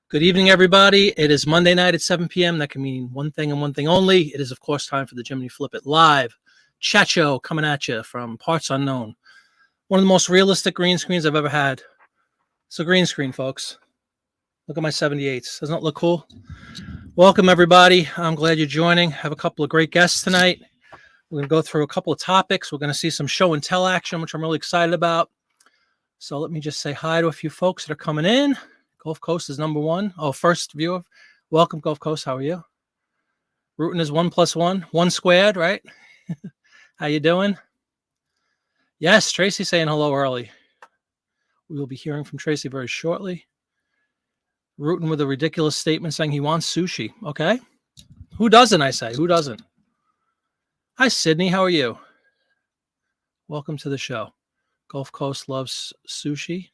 Good evening, everybody. It is Monday night at 7 p.m. That can mean one thing and one thing only. It is, of course, time for the Jiminy Flip It Live chat show coming at you from parts unknown. One of the most realistic green screens I've ever had. It's a green screen, folks. Look at my 78s. Doesn't it look cool? Welcome, everybody. I'm glad you're joining. I have a couple of great guests tonight. We're going to go through a couple of topics. We're going to see some show and tell action, which I'm really excited about. So let me just say hi to a few folks that are coming in. Gulf Coast is number one. Oh, first viewer. Welcome, Gulf Coast. How are you? Rootin is 1 + 1. 1 squared, right? How you doing? Yes, Tracy saying hello early. We will be hearing from Tracy very shortly. Rootin with a ridiculous statement saying he wants sushi. Okay. Who doesn't, I say? Who doesn't? Hi, Sydney. How are you? Welcome to the show. Gulf Coast loves sushi.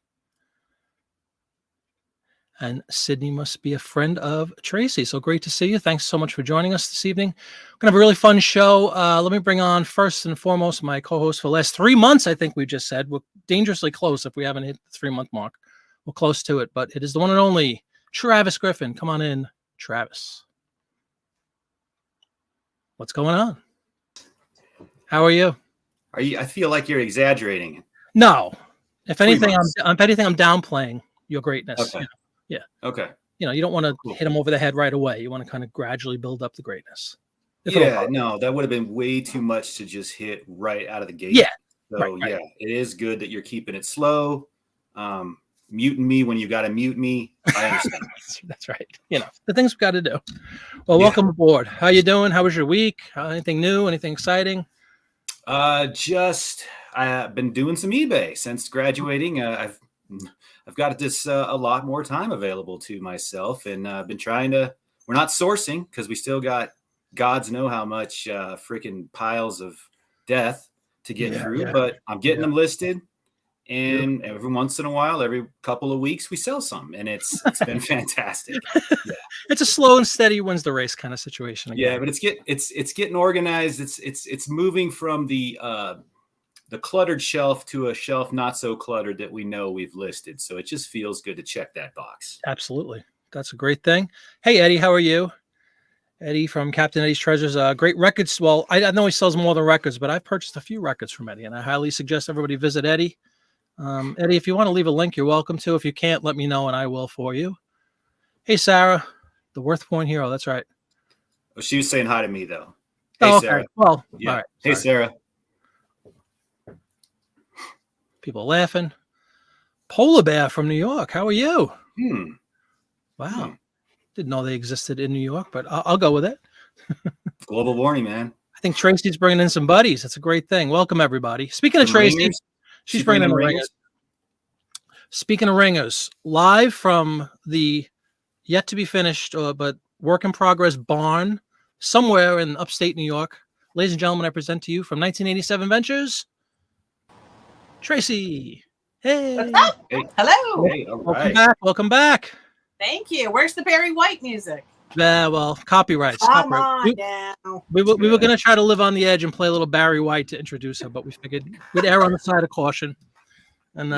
And Sydney must be a friend of Tracy. So great to see you. Thanks so much for joining us this evening. We're going to have a really fun show. Let me bring on first and foremost my co-host for the last 3 months, I think we just said. We're dangerously close if we haven't hit the 3-month mark. We're close to it. But it is the one and only Travis Griffin. Come on in, Travis. What's going on? How are you? I feel like you're exaggerating. No. If anything, I'm downplaying your greatness. Okay. You know? Yeah. Okay. You know, you don't want to hit them over the head right away. You want to kind of gradually build up the greatness. Yeah, no, that would have been way too much to just hit right out of the gate. Yeah. So, right. Yeah, it is good that you're keeping it slow. Muting me when you got to mute me. I understand. That's right. You know, the things we've got to do. Well, welcome aboard. How you doing? How was your week? Anything new? Anything exciting? I've been doing some eBay since graduating. I've got this a lot more time available to myself, and I've been trying to. We're not sourcing because we still got gods know how much freaking piles of death to get through, but I'm getting them listed, and every once in a while, every couple of weeks, we sell some, and it's been fantastic. Yeah. It's a slow and steady wins the race kind of situation. Again. Yeah, but it's getting organized. It's moving from the cluttered shelf to a shelf not so cluttered that we know we've listed. So it just feels good to check that box. Absolutely. That's a great thing. Hey, Eddie, how are you? Eddie from Captain Eddie's Treasures. Great records. Well, I know he sells more than records, but I've purchased a few records from Eddie, and I highly suggest everybody visit Eddie. Eddie, if you want to leave a link, you're welcome to. If you can't, let me know, and I will for you. Hey, Sarah, the Worth Point Hero. That's right. Oh, she was saying hi to me, though. Hey, okay. Sarah. Well, yeah. All right. Hey, Sarah. People laughing. Polar Bear from New York. How are you? Wow. Didn't know they existed in New York, but I'll go with it. Global warming, man. I think Tracy's bringing in some buddies. That's a great thing. Welcome, everybody. Speaking of Tracy, ringers? she's bringing in the ringers. Speaking of ringers, live from the yet to be finished, but work in progress barn somewhere in upstate New York. Ladies and gentlemen, I present to you from 1987 Ventures, Tracy. Hey. What's up? Hey. Hello. Hey, all Welcome right. back. Welcome back. Thank you. Where's the Barry White music? Yeah, well, copyrights. Come on now. We were going to try to live on the edge and play a little Barry White to introduce her, but we figured we'd err on the side of caution. And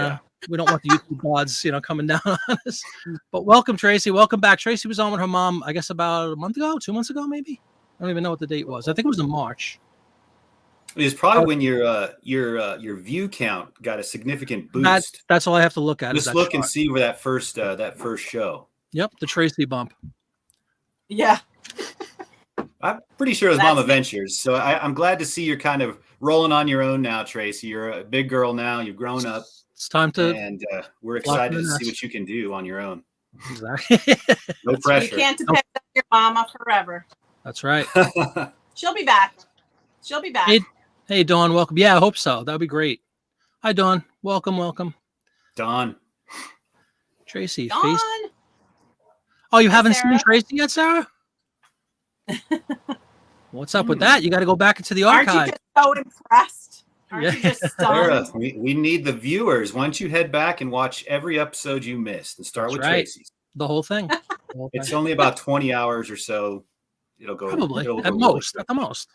we don't want the YouTube gods, coming down on us. But welcome, Tracy. Welcome back. Tracy was on with her mom, I guess, about a month ago, 2 months ago, maybe. I don't even know what the date was. I think it was in March. It was probably when your view count got a significant boost. That's all I have to look at. Just look and see where that first show. Yep, the Tracy bump. Yeah. I'm pretty sure it was Mama Ventures. So I'm glad to see you're kind of rolling on your own now, Tracy. You're a big girl now. You've grown up. It's time to. And we're excited to see what you can do on your own. Exactly. No pressure. You can't depend on your mama forever. That's right. She'll be back. She'll be back. Hey, Dawn, welcome. Yeah, I hope so. That would be great. Hi, Dawn. Welcome. Dawn. Tracy. Dawn. Oh, you haven't seen Tracy yet, Sarah? What's up with that? You got to go back into the archive. Aren't you just so impressed? Aren't you just stunned? Sarah, we need the viewers. Why don't you head back and watch every episode you missed and start with Tracy's? The whole thing. It's only about 20 hours or so. It'll go. Probably. It'll At go the most.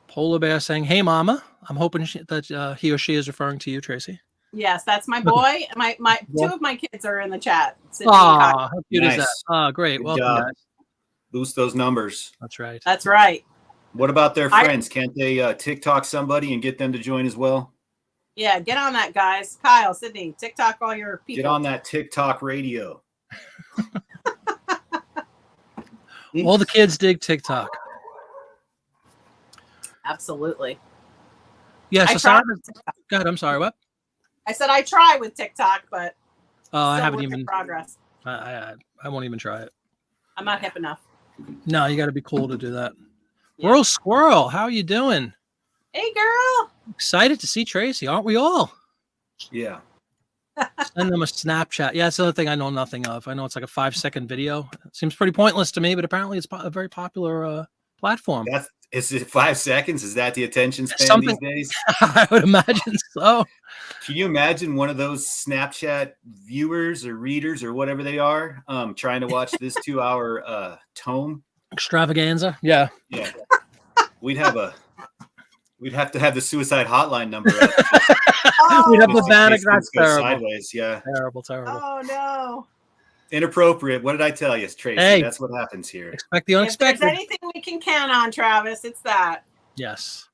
Polar Bear saying, "Hey, Mama." I'm hoping that he or she is referring to you, Tracy. Yes, that's my boy. My two of my kids are in the chat. Oh, how cute is that? Nice. Oh, great. Good Welcome, job. guys. Boost those numbers. That's right. That's right. What about their friends? Can't they TikTok somebody and get them to join as well? Yeah, get on that, guys. Kyle, Sydney, TikTok all your people. Get on that TikTok radio. All the kids dig TikTok. Absolutely. Yeah, I so tried Simon, God, I'm sorry, what? I said I try with TikTok, but I haven't work in even. progress. I won't even try it. I'm not hip enough. No, you got to be cool to do that. Yeah. World Squirrel, how are you doing? Hey, girl. Excited to see Tracy, aren't we all? Yeah. Send them a Snapchat. Yeah, that's the other thing I know nothing of. I know it's like a 5-second video. It seems pretty pointless to me, but apparently it's a very popular platform. Is it 5 seconds? Is that the attention span Something- these days? I would imagine so. Can you imagine one of those Snapchat viewers or readers or whatever they are trying to watch this 2-hour tome? Extravaganza. Yeah. Yeah. We'd have to have the suicide hotline number up. Oh, We'd have the Just in banner. case That's things go terrible. sideways. Yeah. Terrible. oh no. Inappropriate. What did I tell you, Tracy? Hey. That's what happens here. Expect the If unexpected. there's anything we can count on, Travis, it's that. Yes.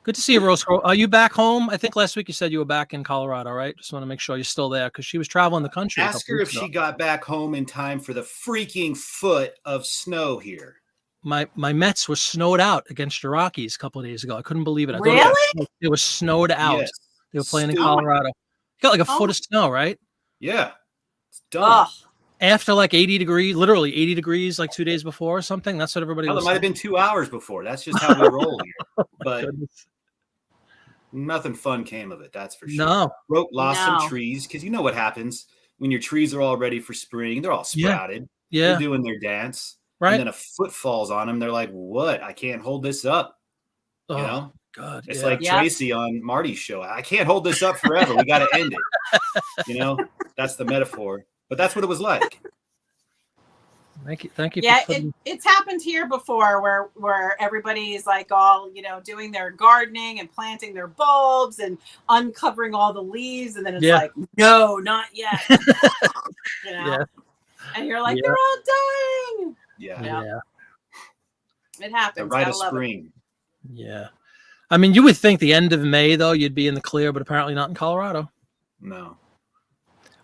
Good to see you, Rose. Are you back home? I think last week you said you were back in Colorado, right? Just want to make sure you're still there because she was traveling the country. Ask her if she got back home in time for the freaking foot of snow here. My Mets were snowed out against the Rockies a couple of days ago. I couldn't believe it. I thought Really? It was snowed out. Yes. They were playing in Stupid. Colorado. Got like a Oh. foot of snow, right? Yeah. It's dumb. Ugh. After like 80 degrees, literally 80 degrees, like 2 days before or something. That's what everybody Well, was it might have saying. been 2 hours before. That's just how we roll here. But Goodness. nothing fun came of it. That's for sure. No. Lost No. some trees because you know what happens when your trees are all ready for spring. They're all sprouted. Yeah. They're doing their dance. Right. And then a foot falls on them. They're like, what? I can't hold this up. Oh, You know? God. It's yeah. like Yeah. Tracy on Marty's show. I can't hold this up forever. We got to end it. You know? That's the metaphor. But that's what it was like. Thank you. Thank you. Yeah, for putting- it's happened here before where everybody's like all, doing their gardening and planting their bulbs and uncovering all the leaves. And then it's Yeah. like, no, not yet. Yeah. And you're like, Yeah. they're all dying. Yeah. Yeah. It happens. The rite Gotta of love it. spring. Yeah. I mean, you would think the end of May, though, you'd be in the clear, but apparently not in Colorado. No.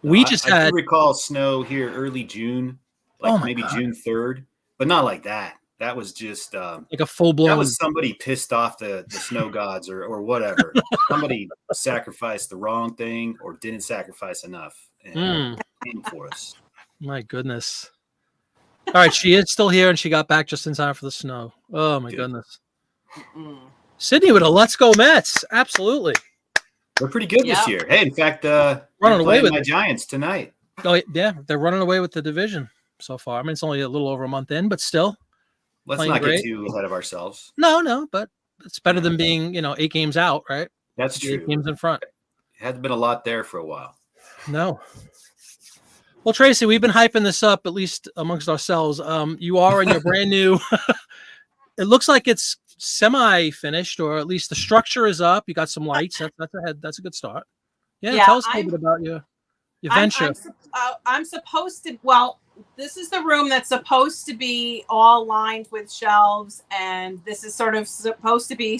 We just I had. do recall snow here early June, Oh like my maybe God. June 3rd, but not like that. That was just Like a full blown. that was somebody pissed off the snow gods or whatever. Somebody sacrificed the wrong thing or didn't sacrifice enough and came for us. My goodness. All right, she is still here, and she got back just in time for the snow. Oh my Good. goodness. Mm. Sydney with a Let's Go Mets. Absolutely. We're pretty good this Yep. year. Hey, in fact, Running we're away playing with my it. Giants tonight. Oh yeah, they're running away with the division so far. I mean, it's only a little over a month in, but still. Let's Playing not great. get too ahead of ourselves. No, but it's better than being 8 games out, right? That's 8 true. games in front. It hasn't been a lot there for a while. No. Well, Tracy, we've been hyping this up, at least amongst ourselves. You are in your brand new. It looks like it's semi-finished, or at least the structure is up. You got some lights. That's a good start. Yeah, Yeah, tell us a little bit about your venture. I'm supposed to. Well, this is the room that's supposed to be all lined with shelves, and this is supposed to be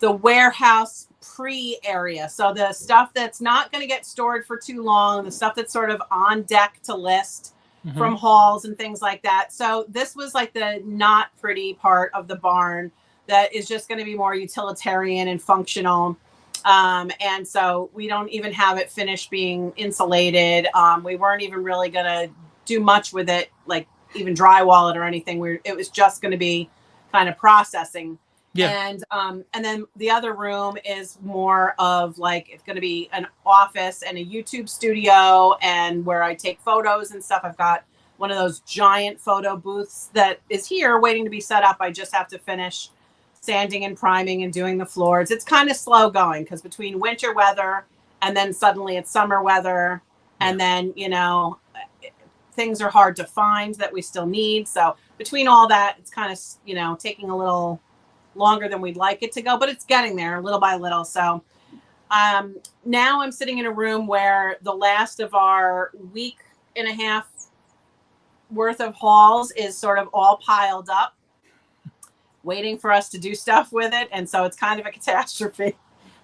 the warehouse pre-area. So the stuff that's not going to get stored for too long, the stuff that's sort of on deck to list Mhm. from hauls and things like that. So this was like the not pretty part of the barn that is just going to be more utilitarian and functional. And so we don't even have it finished being insulated. We weren't even really going to do much with it, like even drywall it or anything. It was just going to be kind of processing. Yeah. And then the other room is more of like, it's going to be an office and a YouTube studio and where I take photos and stuff. I've got one of those giant photo booths that is here waiting to be set up. I just have to finish sanding and priming and doing the floors. It's kind of slow going because between winter weather and then suddenly it's summer weather and then, things are hard to find that we still need. So between all that, it's kind of, taking a little longer than we'd like it to go, but it's getting there little by little. So Now I'm sitting in a room where the last of our week and a half worth of hauls is sort of all piled up, waiting for us to do stuff with it. And so it's kind of a catastrophe.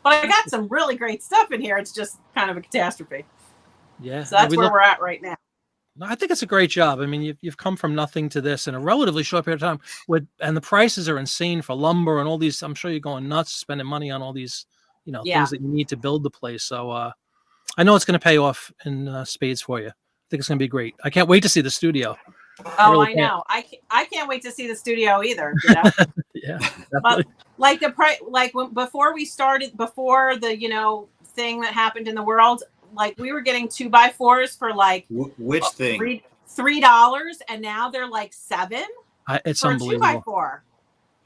But I got some really great stuff in here. It's just kind of a catastrophe. Yeah. So that's where we're at right now. I think it's a great job. I mean, you've come from nothing to this in a relatively short period of time. And the prices are insane for lumber and all these. I'm sure you're going nuts spending money on all these, things that you need to build the place. So I know it's going to pay off in spades for you. I think it's going to be great. I can't wait to see the studio. Oh, really I know. I can't wait to see the studio either. You know? Yeah, but like the price, before we started, before the thing that happened in the world. Like we were getting 2x4s for like which thing $3, and now they're like $7. It's for unbelievable. A 2x4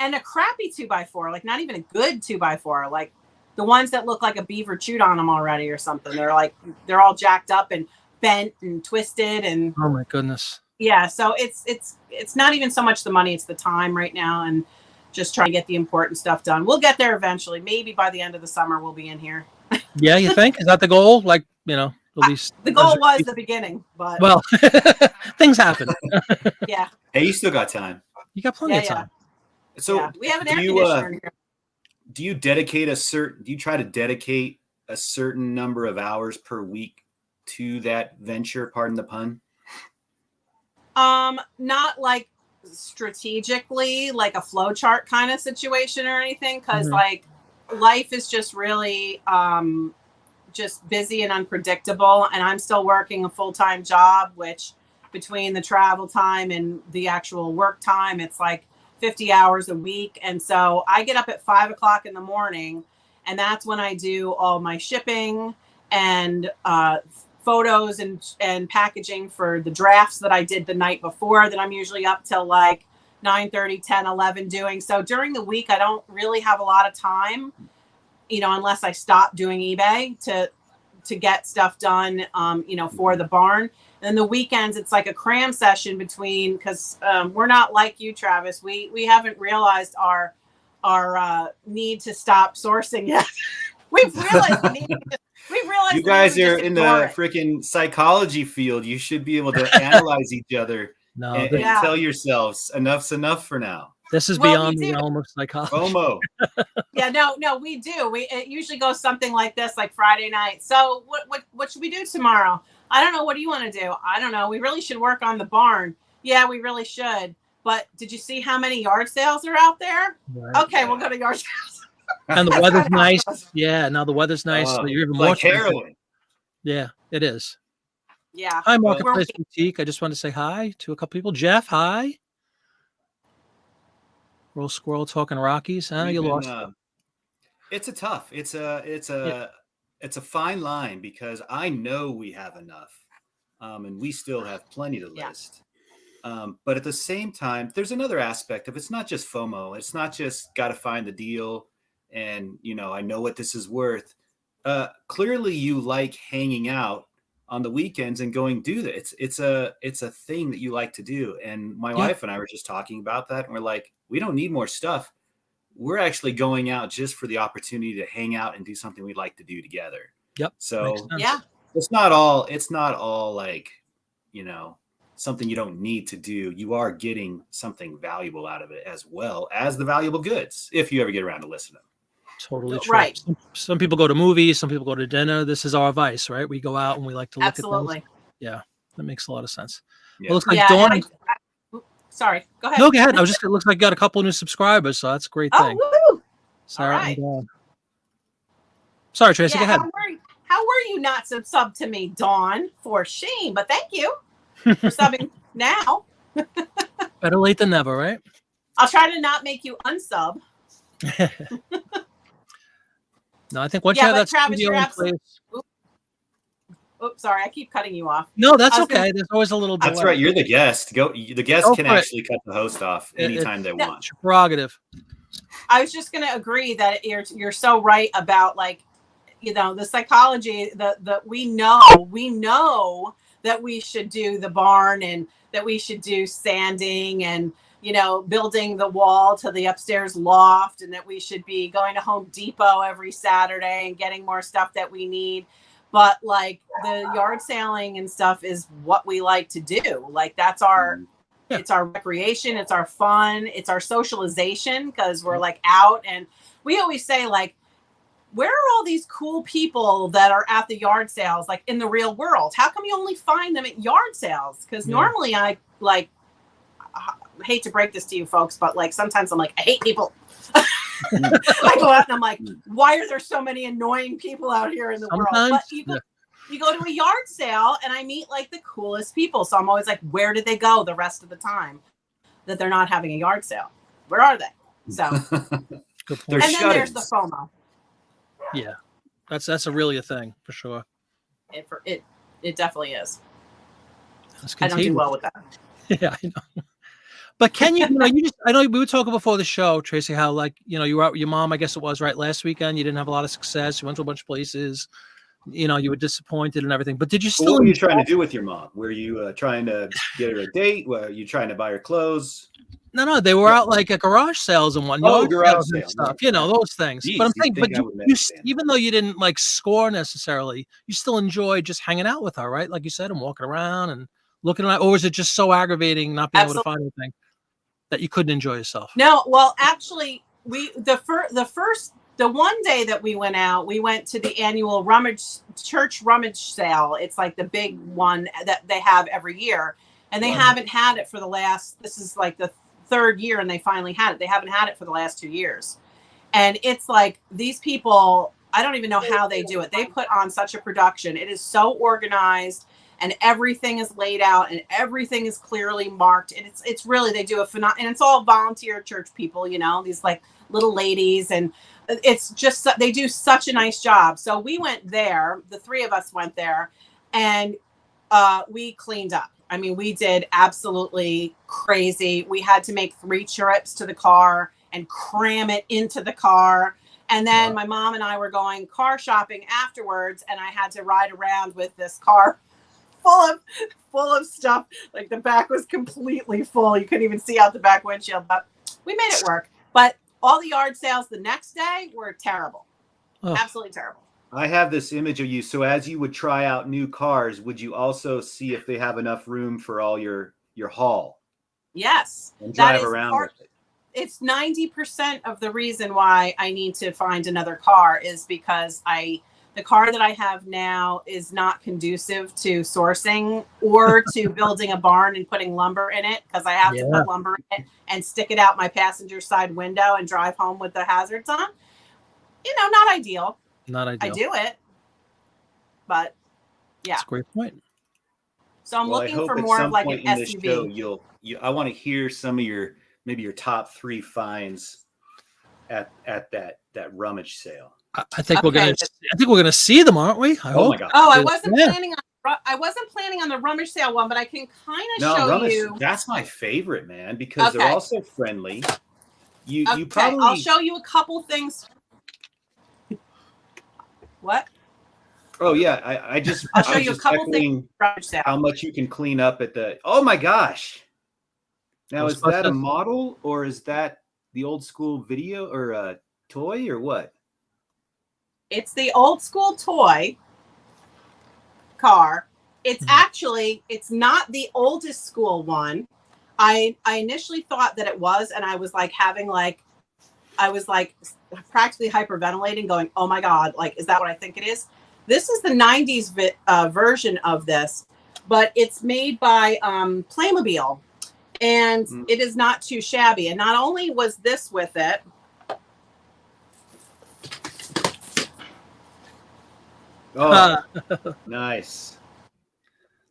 and a crappy 2x4, like not even a good 2x4, like the ones that look like a beaver chewed on them already or something. They're all jacked up and bent and twisted and oh my goodness. Yeah, so it's not even so much the money; it's the time right now, and just trying to get the important stuff done. We'll get there eventually. Maybe by the end of the summer, we'll be in here. Yeah, you think? Is that the goal? Like, at least the goal was the beginning, but well, things happen. Yeah. Hey, you still got time. You got plenty of time. So we have an air conditioner in here. Do you try to dedicate a certain number of hours per week to that venture? Pardon the pun. Not like strategically, like a flow chart kind of situation or anything, because like life is just really just busy and unpredictable, and I'm still working a full-time job, which between the travel time and the actual work time, it's like 50 hours a week. And so I get up at 5 o'clock in the morning, and that's when I do all my shipping and photos and packaging for the drafts that I did the night before, that I'm usually up till like 9:30, 10, 11 doing. So during the week, I don't really have a lot of time, unless I stop doing eBay to get stuff done, for the barn. And the weekends, it's like a cram session between, because we're not like you, Travis. We haven't realized our need to stop sourcing yet. We've realized the need to. We realized you guys are in the freaking psychology field. You should be able to analyze each other and tell yourselves enough's enough for now. This is beyond the realm of psychology. FOMO. Yeah, no, we do. It usually goes something like this, like Friday night. So what should we do tomorrow? I don't know. What do you want to do? I don't know. We really should work on the barn. Yeah, we really should. But did you see how many yard sales are out there? Right. Okay, we'll go to yard sales. And the weather's nice. Yeah, now the weather's nice. So you're even more like heroin. Yeah, it is. Yeah. Hi, Marketplace Boutique. I just want to say hi to a couple people. Jeff, hi. Roll Squirrel talking Rockies. You lost. It's a fine line, because I know we have enough, and we still have plenty to list. But at the same time, there's another aspect of it's not just FOMO. It's not just got to find the deal. And, I know what this is worth. Clearly you like hanging out on the weekends and going do that. It's a thing that you like to do. And my wife and I were just talking about that. And we're like, we don't need more stuff. We're actually going out just for the opportunity to hang out and do something we'd like to do together. Yep. So it's not all like, something you don't need to do. You are getting something valuable out of it, as well as the valuable goods, if you ever get around to listen to them. Totally true. Right. Some people go to movies, some people go to dinner. This is our vice, right? We go out and we like to look Absolutely. at things. Yeah, that makes a lot of sense. Yeah. Well, looks like Dawn. Sorry, go ahead. No, go ahead. It looks like you got a couple of new subscribers, so that's a great thing. Woo! Sarah and Dawn. Sorry, Tracy, go ahead. How were you not sub to me, Dawn? For shame, but thank you for subbing now. Better late than never, right? I'll try to not make you unsub. No, I think once you have that Travis, studio in place. Oops, sorry, I keep cutting you off. No, that's okay. There's always a little delay. That's right. You're the guest. The guest can actually cut the host off anytime they want. It's your prerogative. I was just going to agree that you're so right about, like, the psychology. The we know that we should do the barn and that we should do sanding and building the wall to the upstairs loft, and that we should be going to Home Depot every Saturday and getting more stuff that we need. But like the yard sailing and stuff is what we like to do. Like that's it's our recreation. It's our fun. It's our socialization because we're like out. And we always say like, where are all these cool people that are at the yard sales, like in the real world? How come you only find them at yard sales? Because normally I hate to break this to you folks, but like sometimes I'm like, I hate people. I go out and I'm like, why are there so many annoying people out here in the world? But you go to a yard sale and I meet like the coolest people. So I'm always like, where did they go the rest of the time that they're not having a yard sale? Where are they? So good point. And then there's the FOMO. Yeah, that's really a thing for sure. It definitely is. I don't do well with that. Yeah, I know. But can you, I know we were talking before the show, Tracy, how like, you were out with your mom, I guess it was, right, last weekend. You didn't have a lot of success. You went to a bunch of places. You were disappointed and everything. But did you still? What were you trying to do with your mom? Were you trying to get her a date? Were you trying to buy her clothes? No, they were out like at garage sales and whatnot. Oh, garage sales and stuff. Those things. Jeez, but I'm saying, you even though you didn't like score necessarily, you still enjoyed just hanging out with her, right? Like you said, and walking around and looking around. Or was it just so aggravating not being able to find anything that you couldn't enjoy yourself? No, well, actually, the one day that we went out, we went to the annual Rummage Sale. It's like the big one that they have every year, and they haven't had it for this is like the third year, and they finally had it. They haven't had it for the last 2 years, and it's like these people, I don't even know how they do it. They put on such a production. It is so organized. And everything is laid out and everything is clearly marked. And it's really, they do and it's all volunteer church people, these like little ladies. And it's just, they do such a nice job. So we went there, the three of us went there, and we cleaned up. I mean, we did absolutely crazy. We had to make 3 trips to the car and cram it into the car. And then my mom and I were going car shopping afterwards. And I had to ride around with this car full of stuff. Like the back was completely full. You couldn't even see out the back windshield, but we made it work. But all the yard sales the next day were terrible. Absolutely terrible. I have this image of you. So as you would try out new cars, would you also see if they have enough room for all your haul? Yes. And drive around with it. It's 90% of the reason why I need to find another car is because the car that I have now is not conducive to sourcing or to building a barn and putting lumber in it, because I have to put lumber in it and stick it out my passenger side window and drive home with the hazards on. Not ideal. Not ideal. I do it, but yeah. That's a great point. So I'm looking for more of like an SUV. Show, I want to hear some of maybe your top 3 finds at that rummage sale. I think we're gonna see them, aren't we? I hope. My God. Oh, I wasn't planning on the rummage sale one, but I can kind of show you. That's my favorite, man, because they're also friendly. You probably. I'll show you a couple things. What? Oh yeah, I'll show you a couple things. How much you can clean up at the. Oh my gosh! Now is that a model or is that the old school video or a toy or what? It's the old school toy car. It's actually, it's not the oldest school one. I initially thought that it was, and I was like I was like practically hyperventilating going, oh my God, like, is that what I think it is? This is the 90s version of this, but it's made by Playmobil, and it is not too shabby. And not only was this with it, oh, nice.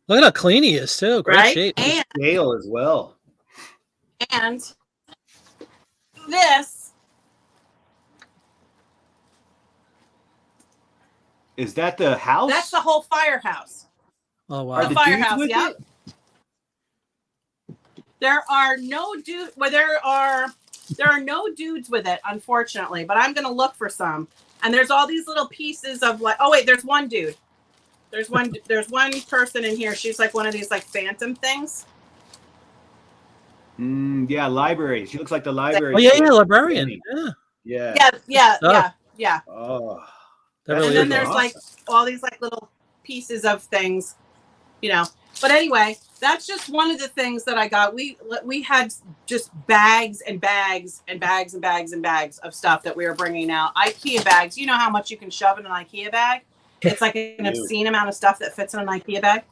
Look at how clean he is too. Great shape. And scale as well. And this is that the house? That's the whole firehouse. Oh wow. The firehouse, yeah. There are no dudes. Well, there are no dudes with it, unfortunately. But I'm gonna look for some. And there's all these little pieces of like. Oh wait, there's one dude. There's one person in here. She's like one of these like phantom things. Yeah, library. She looks like the library. Oh yeah, chick. librarian. Jiminy. Yeah, Yeah. Yeah. Oh, that that's And really then is. there's awesome. like all these like little pieces of things, you know. But anyway, that's just one of the things that I got. We had just bags and bags and bags and bags and bags of stuff that we were bringing out. IKEA bags. You know how much you can shove in an IKEA bag? It's like an obscene amount of stuff that fits in an IKEA bag.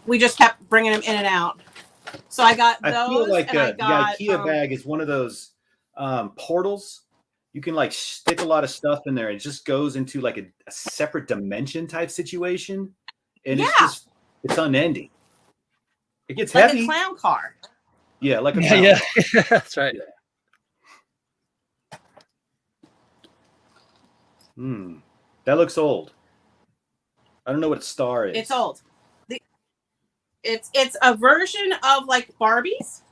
We just kept bringing them in and out. So I got those. I feel like and I the got, IKEA bag is one of those portals. You can like stick a lot of stuff in there. It just goes into like a separate dimension type situation. And it's unending. It gets like heavy. a clown car. Yeah, like a Yeah, clown yeah. That's right. That looks old. I don't know what a star is. It's old. It's a version of like Barbies.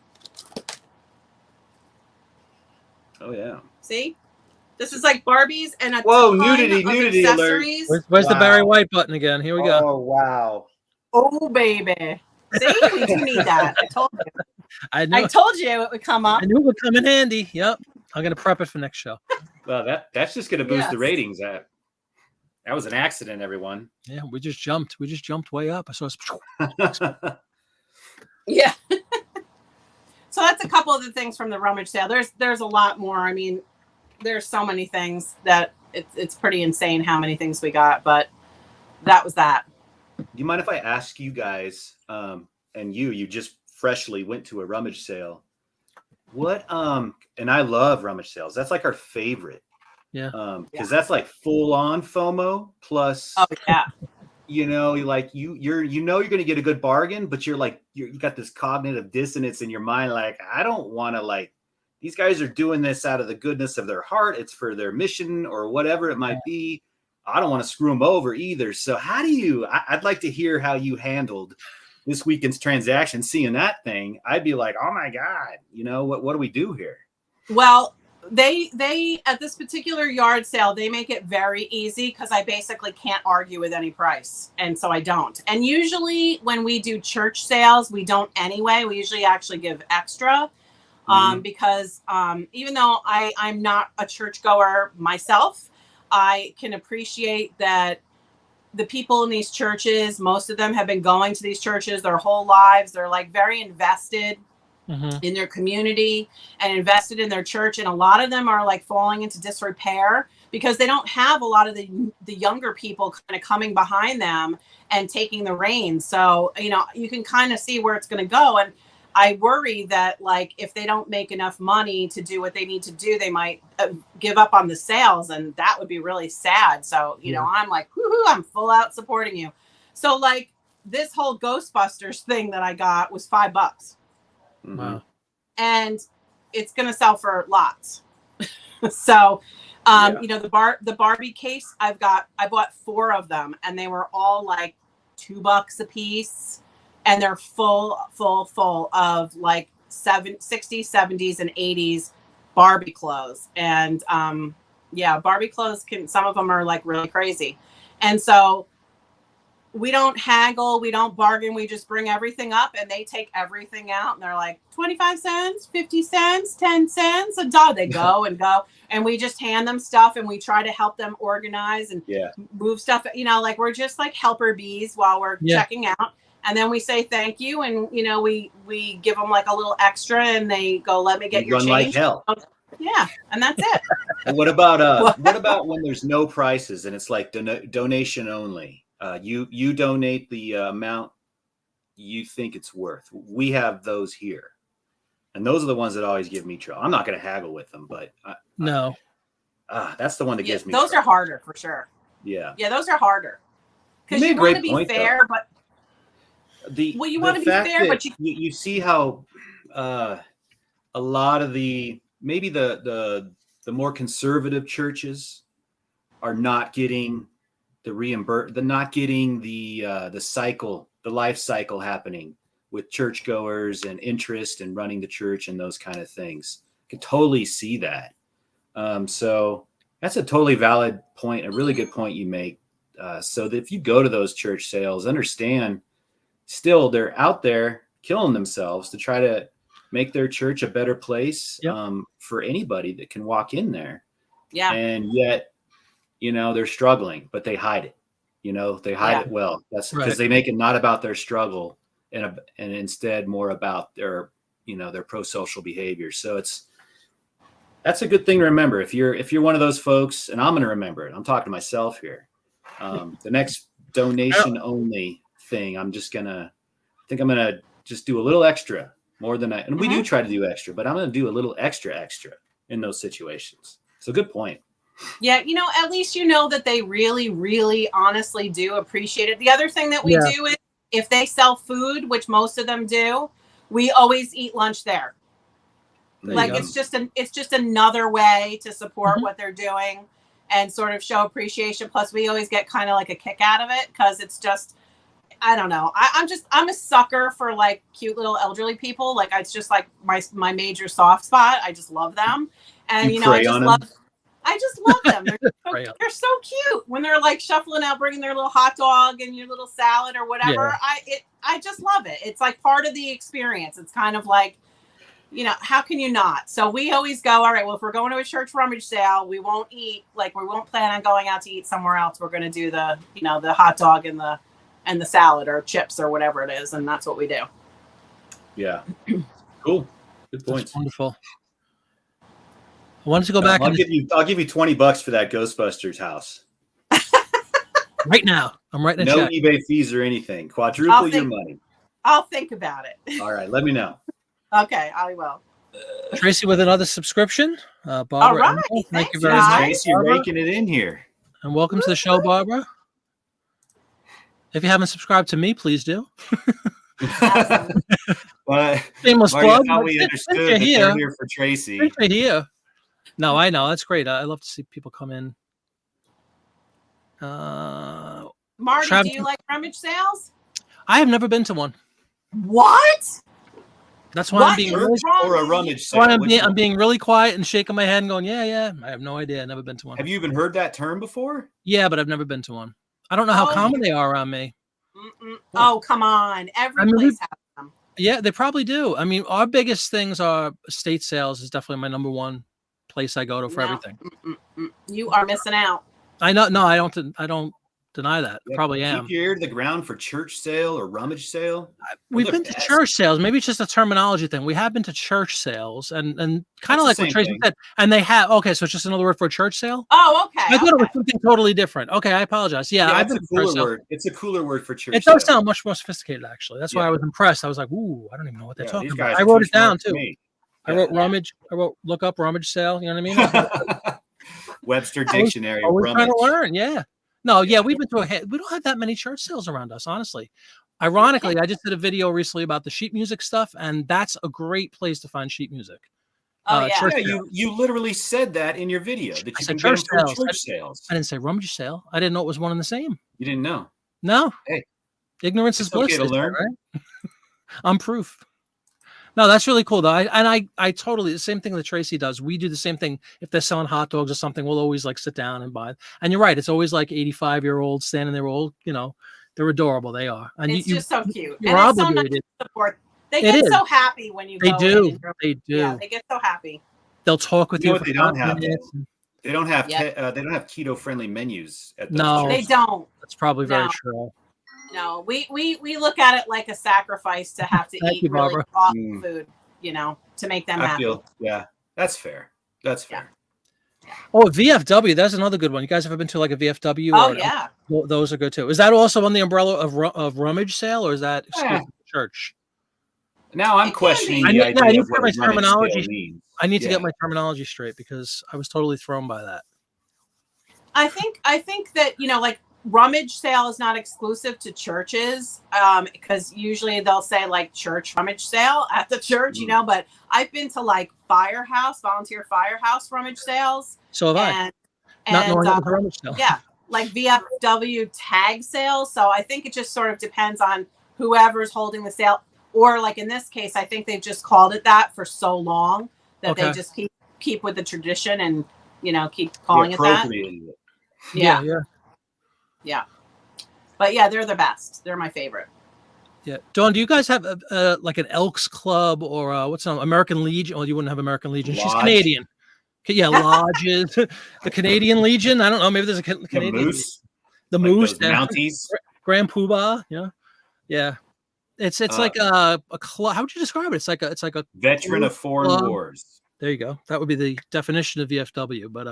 Oh yeah. See, this is like Barbies and a Whoa, ton nudity of alert. accessories. Where's the Barry Wow. White button again? Here we go. Oh wow. Oh baby, see, we do need that. I told you. I I told you it would come up. I knew it would come in handy. Yep. I'm gonna prep it for next show. Well, that's just gonna boost the Yes. ratings. That was an accident, everyone. Yeah, we just jumped. We just jumped way up. I saw us. Yeah. So that's a couple of the things from the rummage sale. There's a lot more. I mean, there's so many things that it's pretty insane how many things we got, but that was that. Do you mind if I ask you guys, and you just freshly went to a rummage sale? What and I love rummage sales. That's like our favorite. Yeah. Because that's like full on FOMO plus Oh yeah. you know, like you're gonna get a good bargain, but you're like you got this cognitive dissonance in your mind, like, I don't want to, like, these guys are doing this out of the goodness of their heart, it's for their mission or whatever it might be. I don't want to screw them over either. So how do you I'd like to hear how you handled this weekend's transaction. Seeing that thing, I'd be like, oh my God, you know, what do we do here? Well, they at this particular yard sale, they make it very easy because I basically can't argue with any price. And so I don't. And usually when we do church sales, we don't anyway. We usually actually give extra because even though I'm not a churchgoer myself, I can appreciate that the people in these churches, most of them have been going to these churches their whole lives. They're like very invested in their community and invested in their church, and a lot of them are like falling into disrepair because they don't have a lot of the younger people kind of coming behind them and taking the reins. So you know, you can kind of see where it's going to go, and I worry that like if they don't make enough money to do what they need to do, they might give up on the sales, and that would be really sad. So you know, I'm like, whoo-hoo, I'm full out supporting you. So like this whole Ghostbusters thing that I got was $5. Wow. And it's going to sell for lots. So, you know, the Barbie case I bought 4 of them, and they were all like $2 a piece, and they're full of like 60s, 70s and 80s Barbie clothes. And yeah, Barbie clothes some of them are like really crazy. And so we don't haggle, we don't bargain, we just bring everything up, and they take everything out, and they're like 25 cents, 50 cents, 10 cents, $1. They go and go, and we just hand them stuff, and we try to help them organize and move stuff. You know, like we're just like helper bees while we're checking out, and then we say thank you, and you know, we give them like a little extra, and they go, let me get your change. Like hell. Yeah, and that's it. And what about when there's no prices and it's like donation only? You donate the amount you think it's worth. We have those here, and those are the ones that always give me trouble. I'm not going to haggle with them, but no, that's the one that gives me. Those trouble. are harder for sure. Yeah, those are harder because you want to be fair, but you want to be fair, but you see how a lot of maybe the more conservative churches are not getting not getting the life cycle happening with churchgoers and interest in running the church and those kind of things. I can totally see that. So that's a totally valid point, a really good point you make. So that if you go to those church sales, understand still they're out there killing themselves to try to make their church a better place Yep. for anybody that can walk in there. Yeah. And yet, they're struggling, but they hide it. They hide it well. That's because they make it not about their struggle and instead more about their pro-social behavior. So that's a good thing to remember. If you're one of those folks, and I'm going to remember it, I'm talking to myself here. The next donation only thing, I'm going to just do a little extra more than and we do try to do extra, but I'm going to do a little extra in those situations. So good point. Yeah, at least that they really, really honestly do appreciate it. The other thing that we do is if they sell food, which most of them do, we always eat lunch there. Like it's just another way to support what they're doing and sort of show appreciation. Plus we always get kind of like a kick out of it because it's just, I don't know. I'm a sucker for like cute little elderly people. Like it's just like my major soft spot. I just love them. And I just love them. They're so cute when they're like shuffling out, bringing their little hot dog and your little salad or whatever. Yeah. I just love it. It's like part of the experience. It's kind of like, how can you not? So we always go, all right, well, if we're going to a church rummage sale, we won't plan on going out to eat somewhere else. We're going to do the hot dog and the salad or chips or whatever it is. And that's what we do. Yeah. Cool. Good point. That's wonderful. I wanted to go back. I'll give you $20 for that Ghostbusters house. Right now. I'm writing a no check. eBay fees or anything. Quadruple your money. I'll think about it. All right. Let me know. Okay, I will. Tracy with another subscription. Barbara. All right. Thank you very much. Tracy, you're making it in here. And welcome to the show, Barbara. If you haven't subscribed to me, please do. Shameless plug. How we understood that they're here for Tracy. Right here. No, I know. That's great. I love to see people come in. Marty, do you like rummage sales? I have never been to one. What? That's why I'm being or a rummage sale. I'm being really quiet and shaking my head and going, yeah. I have no idea. I've never been to one. Have you even heard that term before? Yeah, but I've never been to one. I don't know how common they are around me. Oh, come on. Every place has them. Yeah, they probably do. I mean, our biggest things are estate sales is definitely my number one place I go to for everything. You are missing out. I know. No, I don't deny that. Yeah, probably am. Keep your ear to the ground for church sale or rummage sale. We've been to church sales. Maybe it's just a terminology thing. We have been to church sales and kind of like what Tracy said. And they have, so it's just another word for a church sale? Oh, okay. I thought it was something totally different. Okay, I apologize. Yeah, I've been a cooler word. It's a cooler word for church. It does sound much more sophisticated, actually. That's why I was impressed. I was like, ooh, I don't even know what they're talking about. I wrote it down too. I wrote rummage. Look up rummage sale. You know what I mean? Webster Dictionary. We're trying to learn. Yeah. No, yeah, we've been to we don't have that many church sales around us, honestly. Ironically, I just did a video recently about the sheet music stuff, and that's a great place to find sheet music. You literally said that in your video that you can church get church sales. I didn't say rummage sale. I didn't know it was one and the same. You didn't know? No. Hey, ignorance is bliss. Okay to learn, right? I'm proof. No, that's really cool though. I totally the same thing that Tracy does. We do the same thing. If they're selling hot dogs or something, we'll always like sit down and buy. And you're right. It's always like 85-year-olds standing there, old. They're adorable. They are. And it's just so cute. You're and obligated. It's so nice to support. They get so happy when you. They go do. in They do. Yeah, they get so happy. They'll talk with you. What they don't have. They don't have. They don't have keto-friendly menus at those No, they don't. That's probably very true. No, we look at it like a sacrifice to have to eat really awesome food, to make them happy. That's fair. That's fair. Yeah. Oh, VFW, that's another good one. You guys ever been to like a VFW? Oh, yeah. Those are good too. Is that also on the umbrella of Rummage Sale, or is that exclusive to church? Now I'm questioning the idea of what my terminology means. I need to get my terminology straight because I was totally thrown by that. I think that, like rummage sale is not exclusive to churches because usually they'll say like church rummage sale at the church, but I've been to like volunteer firehouse rummage sales. So have I. Not knowing it was a rummage sale. Yeah, like VFW tag sales. So I think it just sort of depends on whoever's holding the sale. Or like in this case, I think they've just called it that for so long that they just keep with the tradition and, keep calling it that. Yeah. But yeah, they're the best. They're my favorite. Yeah. Dawn, do you guys have like an Elks Club or what's on American Legion? Well, you wouldn't have American Legion. She's Lodge. Canadian. Yeah, lodges. The Canadian Legion. I don't know. Maybe there's a The Canadian. moose. The Like Moose. those Mounties. Grand Poobah. Yeah. Yeah. It's like a club. How would you describe it? It's like a Veteran of foreign club. wars. There you go. That would be the definition of VFW. But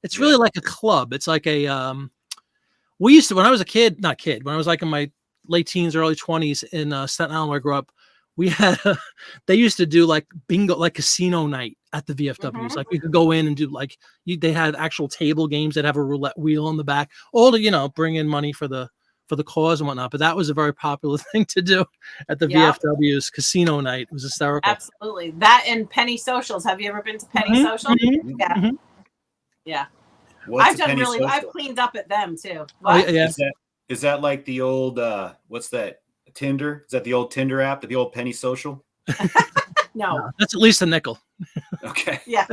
it's Yeah. really like a club. It's like a we used to, when I was a kid, not kid, when I was like in my late teens, early 20s in Staten Island where I grew up, we had they used to do like bingo, like casino night at the VFWs. Like we could go in and do like they had actual table games that have a roulette wheel on the back, all to bring in money for the cause and whatnot. But that was a very popular thing to do at the VFWs. Casino night. It was hysterical. Absolutely. That and penny socials. Have you ever been to penny socials? Yeah. Yeah. What's I've cleaned up at them too. Oh, yeah. Is that like the old what's that, Tinder? Is that the old Tinder app, the old penny social? No. That's at least a nickel. Okay. Yeah.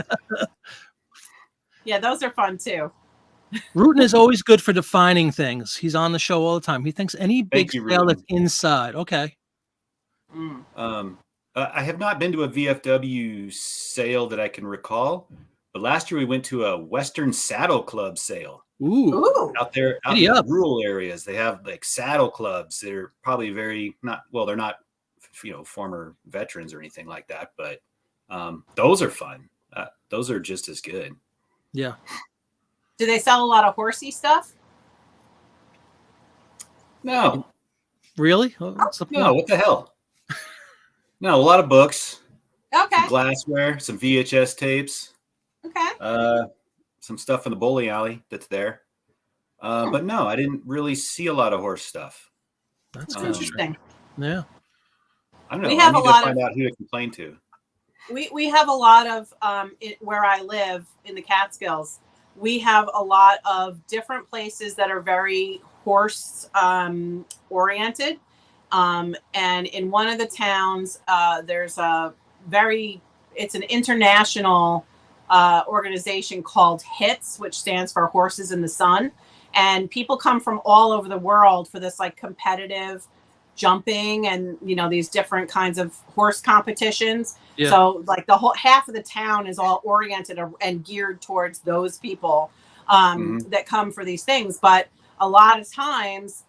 Yeah, those are fun too. Rutan is always good for defining things. He's on the show all the time. He thinks any big sale that's inside. Okay. I have not been to a VFW sale that I can recall, but last year we went to a Western Saddle Club sale. Ooh. Out there in the rural areas, they have like saddle clubs. They're probably they're not former veterans or anything like that, but those are fun. Those are just as good. Yeah. Do they sell a lot of horsey stuff? No. Really? No, what the hell? No, a lot of books. Okay. Some glassware, some VHS tapes. Okay. Some stuff in the bowling alley that's there. But no, I didn't really see a lot of horse stuff. That's interesting. Yeah. I don't know. We have I need a lot to find out who to complain to. We have a lot of where I live in the Catskills. We have a lot of different places that are very horse oriented. And in one of the towns, there's it's an international organization called HITS, which stands for Horses in the Sun. And people come from all over the world for this like competitive jumping and, these different kinds of horse competitions. Yeah. So like the whole half of the town is all oriented and geared towards those people that come for these things. But a lot of times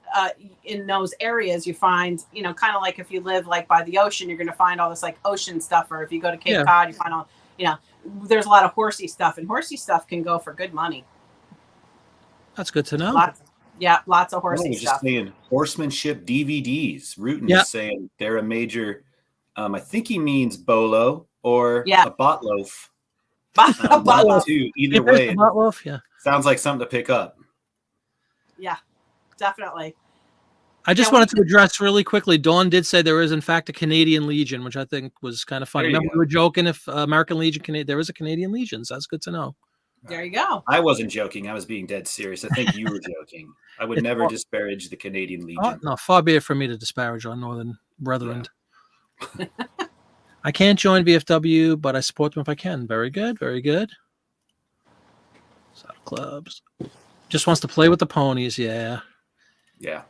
in those areas, you find, kind of like if you live like by the ocean, you're going to find all this like ocean stuff. Or if you go to Cape Cod, you find all, there's a lot of horsey stuff, and horsey stuff can go for good money. That's good to know. Lots of horsey I was stuff. Just saying horsemanship DVDs. Rutan is saying they're a major. I think he means bolo or a botloaf. Botloaf. Either way, botloaf. Sounds like something to pick up. Yeah, definitely. I just wanted to address really quickly. Dawn did say there is, in fact, a Canadian Legion, which I think was kind of funny. Remember, we were joking if American Legion, there is a Canadian Legion. So that's good to know. There you go. I wasn't joking. I was being dead serious. I think you were joking. I would never disparage the Canadian Legion. No, far be it from me to disparage our northern brethren. Yeah. I can't join VFW, but I support them if I can. Very good. Very good. Saddle clubs. Just wants to play with the ponies. Yeah. Yeah.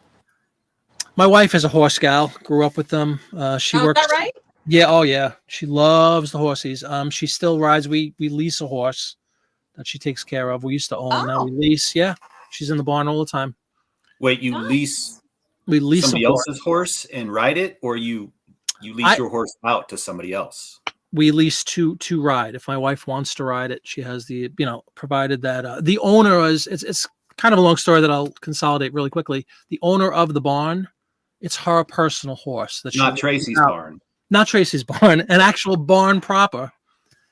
My wife is a horse gal. Grew up with them. She works. Is that right? Yeah. Oh, yeah. She loves the horses. She still rides. We lease a horse that she takes care of. We used to own. Now we lease. Yeah. She's in the barn all the time. Wait, you lease? We lease somebody else's horse and ride it, or you lease your horse out to somebody else? We lease to ride. If my wife wants to ride it, she has the, provided that the owner is, it's kind of a long story that I'll consolidate really quickly. The owner of the barn, it's her personal horse. Not Tracy's barn. Not Tracy's barn, an actual barn proper.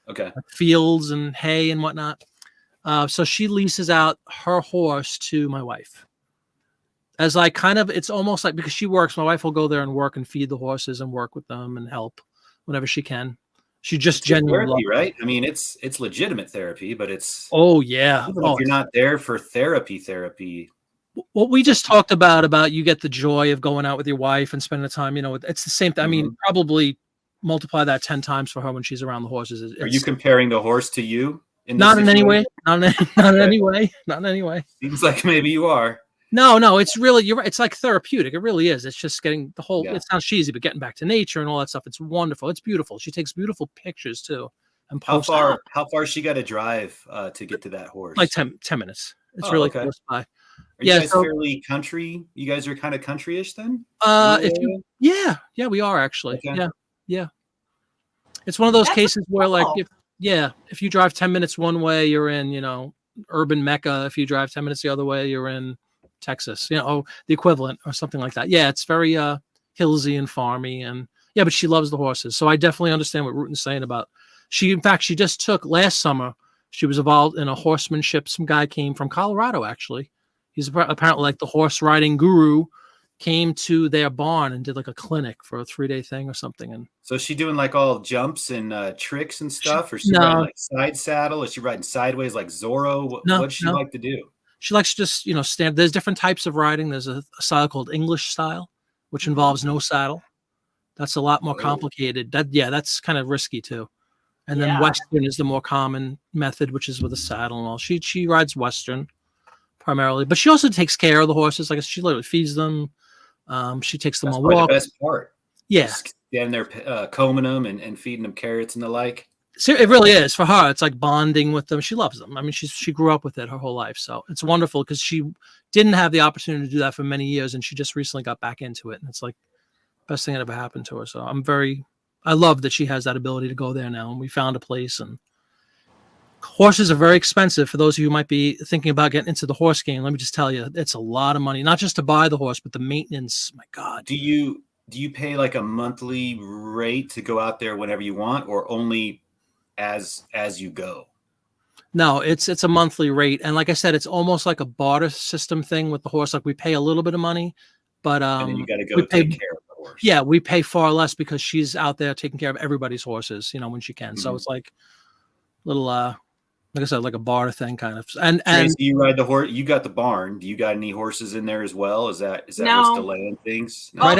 Okay. Fields and hay and whatnot. So she leases out her horse to my wife. As like it's almost like, because she works, my wife will go there and work and feed the horses and work with them and help whenever she can. She just genuinely therapy, right? I mean, it's legitimate therapy, but it's if you're not there for therapy. What we just talked about you get the joy of going out with your wife and spending the time, it's the same thing. I mean, probably multiply that 10 times for her when she's around the horses. Are you comparing the horse to you? Not in any way. Not in any way. Not in any way. Seems like maybe you are. No, it's really, you're right. It's like therapeutic. It really is. It's just getting the whole, Yeah. it sounds cheesy, but getting back to nature and all that stuff. It's wonderful. It's beautiful. She takes beautiful pictures too. And How posts far she got to drive to get to that horse? like 10 minutes. It's Oh, really okay. close by. Are Yeah, you guys so- fairly country? You guys are kind of country-ish then? If you, yeah, we are actually. Okay. Yeah. It's one of those That's cases where like, cool. if you drive 10 minutes one way, you're in, urban Mecca. If you drive 10 minutes the other way, you're in Texas, the equivalent or something like that. Yeah, it's very hillsy and farmy, and yeah, but she loves the horses. So I definitely understand what Rutan's saying about in fact, she just took last summer, she was involved in a horsemanship. Some guy came from Colorado, actually. He's apparently like the horse riding guru, came to their barn and did like a clinic for a 3-day thing or something. And so is she doing like all jumps and tricks and stuff, or is she No. riding like side saddle? Is she riding sideways like Zorro? No, What'd she no. like to do? she likes to just, stand. There's different types of riding. There's a style called English style, which involves no saddle. That's a lot more Oh. complicated. That's kind of risky too. And then Yeah. Western is the more common method, which is with a saddle and all. She rides Western primarily, but she also takes care of the horses. Like she literally feeds them. She takes them That's on probably the walks. best part. Yeah, Just standing there combing them and feeding them carrots and the like. so it really is for her. It's like bonding with them. She loves them. I mean, she grew up with it her whole life, so it's wonderful because she didn't have the opportunity to do that for many years, and she just recently got back into it, and it's like best thing that ever happened to her. So I love that she has that ability to go there now, and we found a place. And horses are very expensive. For those of you who might be thinking about getting into the horse game, let me just tell you, it's a lot of money, not just to buy the horse, but the maintenance. My God. Do you pay like a monthly rate to go out there whenever you want, or only as you go? No, it's a monthly rate, and like I said, it's almost like a barter system thing with the horse. Like we pay a little bit of money, but And then you got to go we pay, take care of the horse. yeah, we pay far less because she's out there taking care of everybody's horses, when she can. So Mhm. it's like little, like I said, like a barter thing kind of. And Tracy, you ride the horse. You got the barn. Do you got any horses in there as well? Is that No. what's delaying things? No? right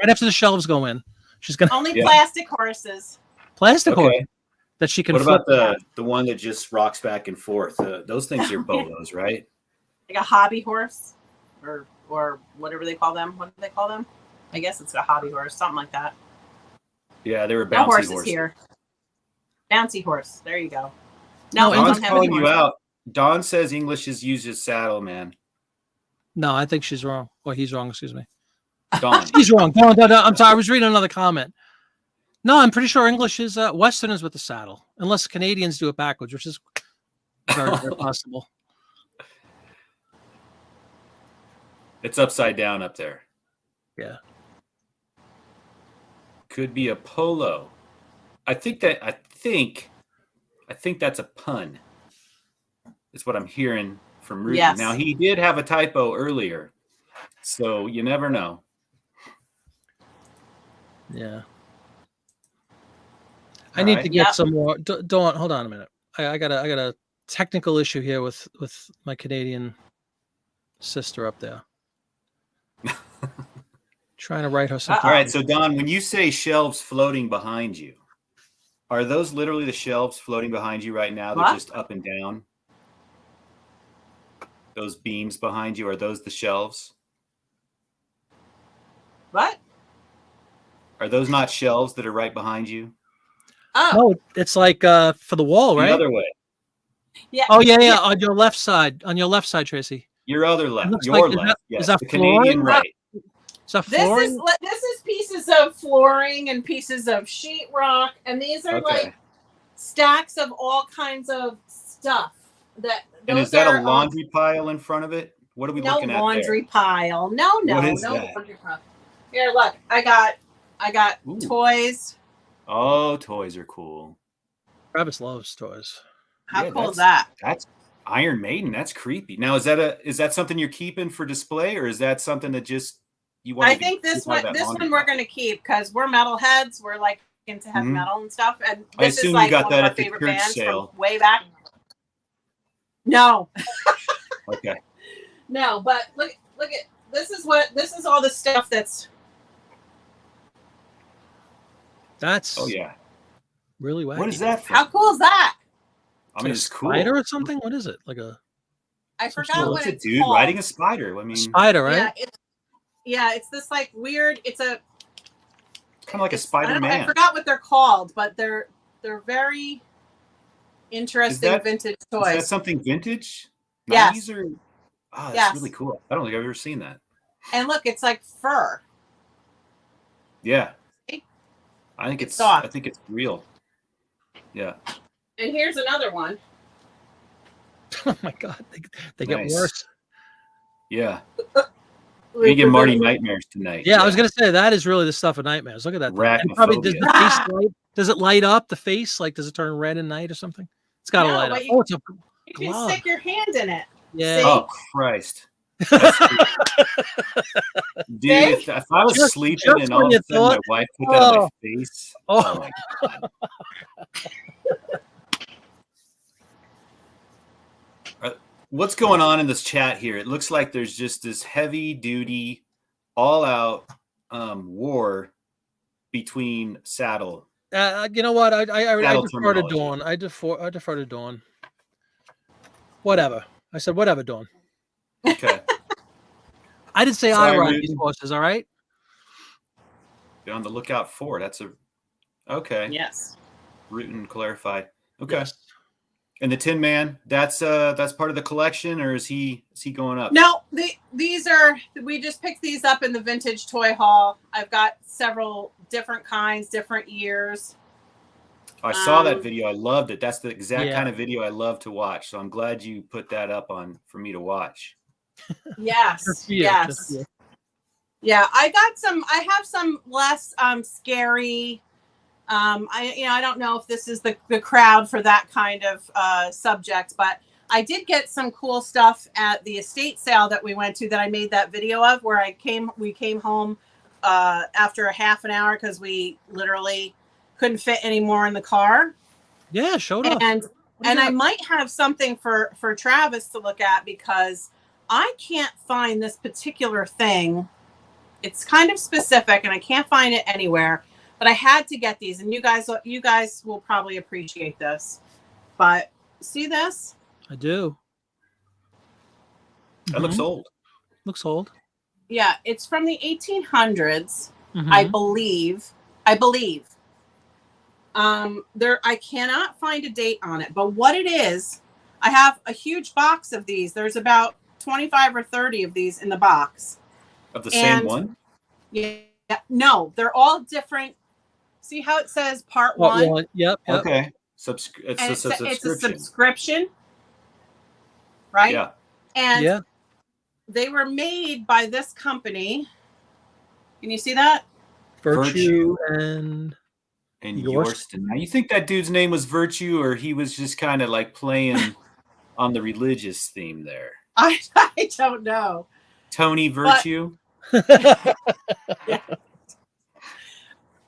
after the shelves go in, she's gonna Only Yeah. plastic horses. plastic horse Okay. that she can What flip. about the one that just rocks back and forth? Those things are bolos, right? Like a hobby horse, or whatever they call them. What do they call them? I guess it's a hobby horse, something like that. Yeah, they were bouncy No horses horses. here. Bouncy horse. There you go. No, No, we English Don's don't have any calling you horses. out. Don says English is used as saddle, man. No, I think she's wrong. Or he's wrong. Excuse me. Don. He's wrong. No, I'm sorry. I was reading another comment. No, I'm pretty sure English is Western is with the saddle, unless Canadians do it backwards, which is very, very possible. It's upside down up there. Yeah. Could be a polo. I think that's a pun. Is what I'm hearing from Rudy. Yes. Now he did have a typo earlier, so you never know. Yeah. I need right. to get Yep. some more. Don't hold on a minute. I got a technical issue here with my Canadian sister up there. Trying to write her something. All right, so Don, when you say shelves floating behind you, are those literally the shelves floating behind you right now? They're What? just up and down. Those beams behind you, are those the shelves? What? Are those not shelves that are right behind you? Oh, No, it's like for the wall, The right? other way. yeah. Oh yeah. On your left side, Tracy. Your other left. looks Your like- is left. that- Yes. is that the Canadian flooring? right. Is that This flooring? is pieces of flooring and pieces of sheetrock, and these are Okay. like stacks of all kinds of stuff. And is Those that are, a laundry pile in front of it? What are we no looking at laundry pile. No, What is no that? laundry pile. Here, look. I got Ooh. toys. there? Oh, toys are cool. Travis loves toys. How Yeah, cool is that? That's Iron Maiden. That's creepy. Now, is that something you're keeping for display, or is that something that just you want? I think this one we're going to keep because we're metalheads. We're like into heavy Mhm. metal and stuff. And I this assume is you like got one that of our at the favorite church bands sale. from way back. No, Okay. no, but look at this is all the stuff that's That's Oh yeah. really wacky. What is that? how cool is that? I mean, Is it's it a cool. spider or something? What is it? Like a I Some forgot sort of- what What's it's a dude called. riding a spider? I mean, Spider, right? It's this like weird. It's a kind of like a it's- I don't know, Spider-Man. I forgot what they're called, but they're very interesting that- vintage Is that toys. something vintage? Yes. 90s or? Oh, that's Yes. really cool. I don't think I've ever seen that. And look, it's like fur. Yeah. See? I think It's it's soft. I think it's real. Yeah. And here's another one. Oh my God, they get Nice. worse. Yeah. You give Marty nightmares tonight. Yeah, I was gonna say that is really the stuff of nightmares. Look at that thing. And probably does the Arachnophobia. face light? Does it light up the face? Like, does it turn red at night or something? It's got to No, light but up. you- Oh, it's a You can glove. stick your hand in it. Yeah. See? Oh Christ. Dude, if I was Just- sleeping just and when all you of a sudden my thought- wife put that on Oh. my face. Oh. Oh my God. What's going on in this chat here? It looks like there's just this heavy duty, all out war between Saddle. You know what? I Battle defer to terminology. Dawn. I defer to Dawn. Whatever. I said whatever, Dawn. Okay. I didn't say Sorry, I ride Rudy. these horses. All right. Be on the lookout for. That's a okay. Yes. Rutan clarified. Okay. Yes. And the Tin Man, that's part of the collection, or is he going up? No, these are, we just picked these up in the vintage toy haul. I've got several different kinds, different years. I saw that video. I loved it. That's the exact Yeah. kind of video I love to watch. So I'm glad you put that up on for me to watch. Yes. Just for you, Yes. just for you. Yeah, I have some less scary. I don't know if this is the crowd for that kind of subject, but I did get some cool stuff at the estate sale that we went to that I made that video of, where we came home after a half an hour because we literally couldn't fit any more in the car. Yeah, showed up. And I might have something for Travis to look at, because I can't find this particular thing. It's kind of specific and I can't find it anywhere, but I had to get these, and you guys will probably appreciate this. But see this? I do. That looks Mhm. old. Looks old. Yeah, it's from the 1800s, Mhm. I believe. I cannot find a date on it, but what it is, I have a huge box of these. There's about 25 or 30 of these in the box. Of the same And- one? Yeah, no, they're all different. See how it says part What one? one? Yep. Okay. And It's a it's a subscription. subscription, right? Yeah. And Yeah. they were made by this company. Can you see that? Virtue and And Yours? Yorston. Now, you think that dude's name was Virtue, or he was just kind of like playing on the religious theme there? I don't know. Tony Virtue?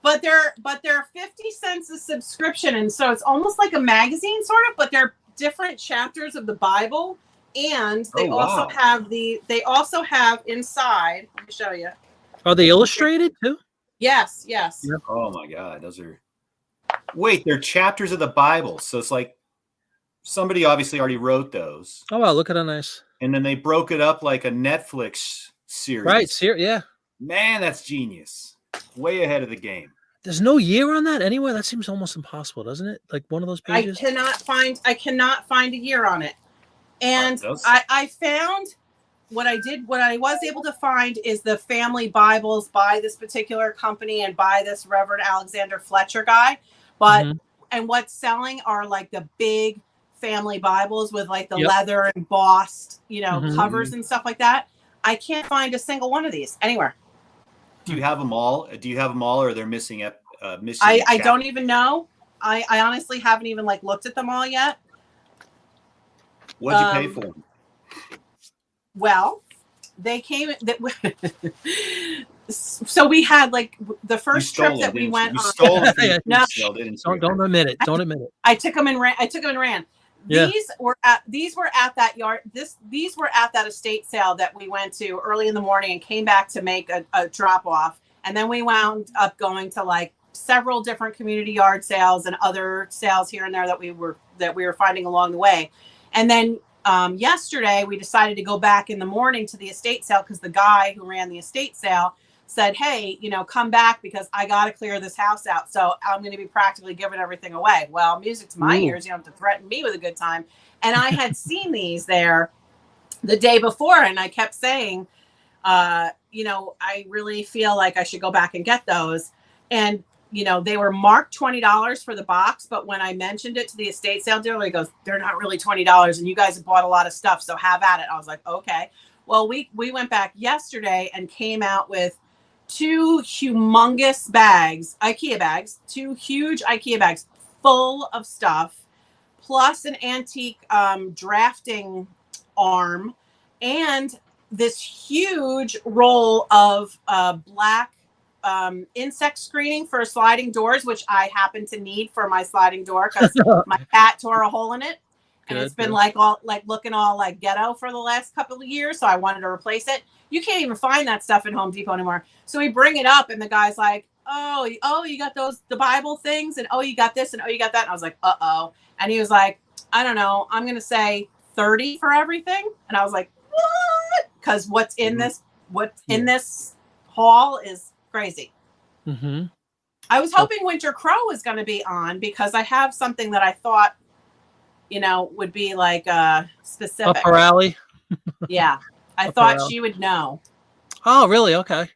But they're 50 cents a subscription, and so it's almost like a magazine sort of, but they're different chapters of the Bible, and they Oh, wow. also have inside. Let me show you. Are they illustrated too? Yes. Oh my God, those are. Wait, they're chapters of the Bible, so it's like somebody obviously already wrote those, Oh wow, look at how nice. and then they broke it up like a Netflix series. Right. Yeah. Man, that's genius. Way ahead of the game. There's no year on that anywhere. That seems almost impossible, doesn't it? Like one of those pages. I cannot find a year on it. And Those- I found what I was able to find is the family Bibles by this particular company and by this Reverend Alexander Fletcher guy. But Mhm. and what's selling are like the big family Bibles with like the Yep. leather embossed, Mhm. covers and stuff like that. I can't find a single one of these anywhere. Do you have them all? Or they're missing? Missing. I don't even know. I honestly haven't even looked at them all yet. What'd you pay for them? Well, they came. So we had the first trip that we went You on. stole them from Yeah. the No. sale, didn't you? Don't admit it. Don't admit it. I took them and ran. Yeah. These were at that yard. These were at that estate sale that we went to early in the morning and came back to make a drop off. And then we wound up going to several different community yard sales and other sales here and there that we were finding along the way. And then yesterday we decided to go back in the morning to the estate sale because the guy who ran the estate sale said, hey, come back because I got to clear this house out. So I'm going to be practically giving everything away. Well, music to my ears. You don't have to threaten me with a good time. And I had seen these there the day before, and I kept saying, I really feel like I should go back and get those. And, they were marked $20 for the box. But when I mentioned it to the estate sale dealer, he goes, they're not really $20. And you guys have bought a lot of stuff. So have at it. I was like, okay. Well, we went back yesterday and came out with 2 humongous bags, IKEA bags, 2 huge IKEA bags full of stuff, plus an antique drafting arm, and this huge roll of black insect screening for sliding doors, which I happen to need for my sliding door because my cat tore a hole in it. And it's been looking all like ghetto for the last couple of years. So I wanted to replace it. You can't even find that stuff in Home Depot anymore. So we bring it up and the guy's like, oh, you got the Bible things, and oh, you got this, and oh, you got that. And I was like, uh-oh. And he was like, I don't know, I'm going to say 30 for everything. And I was like, what? Because what's in this haul is crazy. Mm-hmm. I was hoping Winter Crow was going to be on because I have something that I thought, would be like specific. Up her alley. Yeah. I thought she would know. Oh, really? Okay.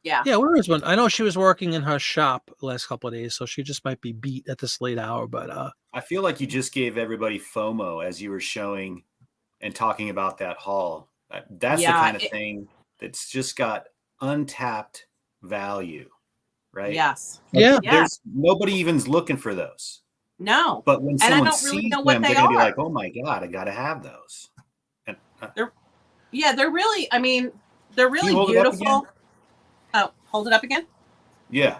Yeah. Yeah, where is one? I know she was working in her shop the last couple of days, so she just might be beat at this late hour. But I feel like you just gave everybody FOMO as you were showing and talking about that haul. That's the kind of thing that's just got untapped value, right? Yes. Yeah. There's nobody even's looking for those. No. But when and someone I don't really sees know what them, they they're gonna are. be like, "Oh my god, I gotta have those." And they're really. I mean, they're really beautiful. Oh, hold it up again. Yeah.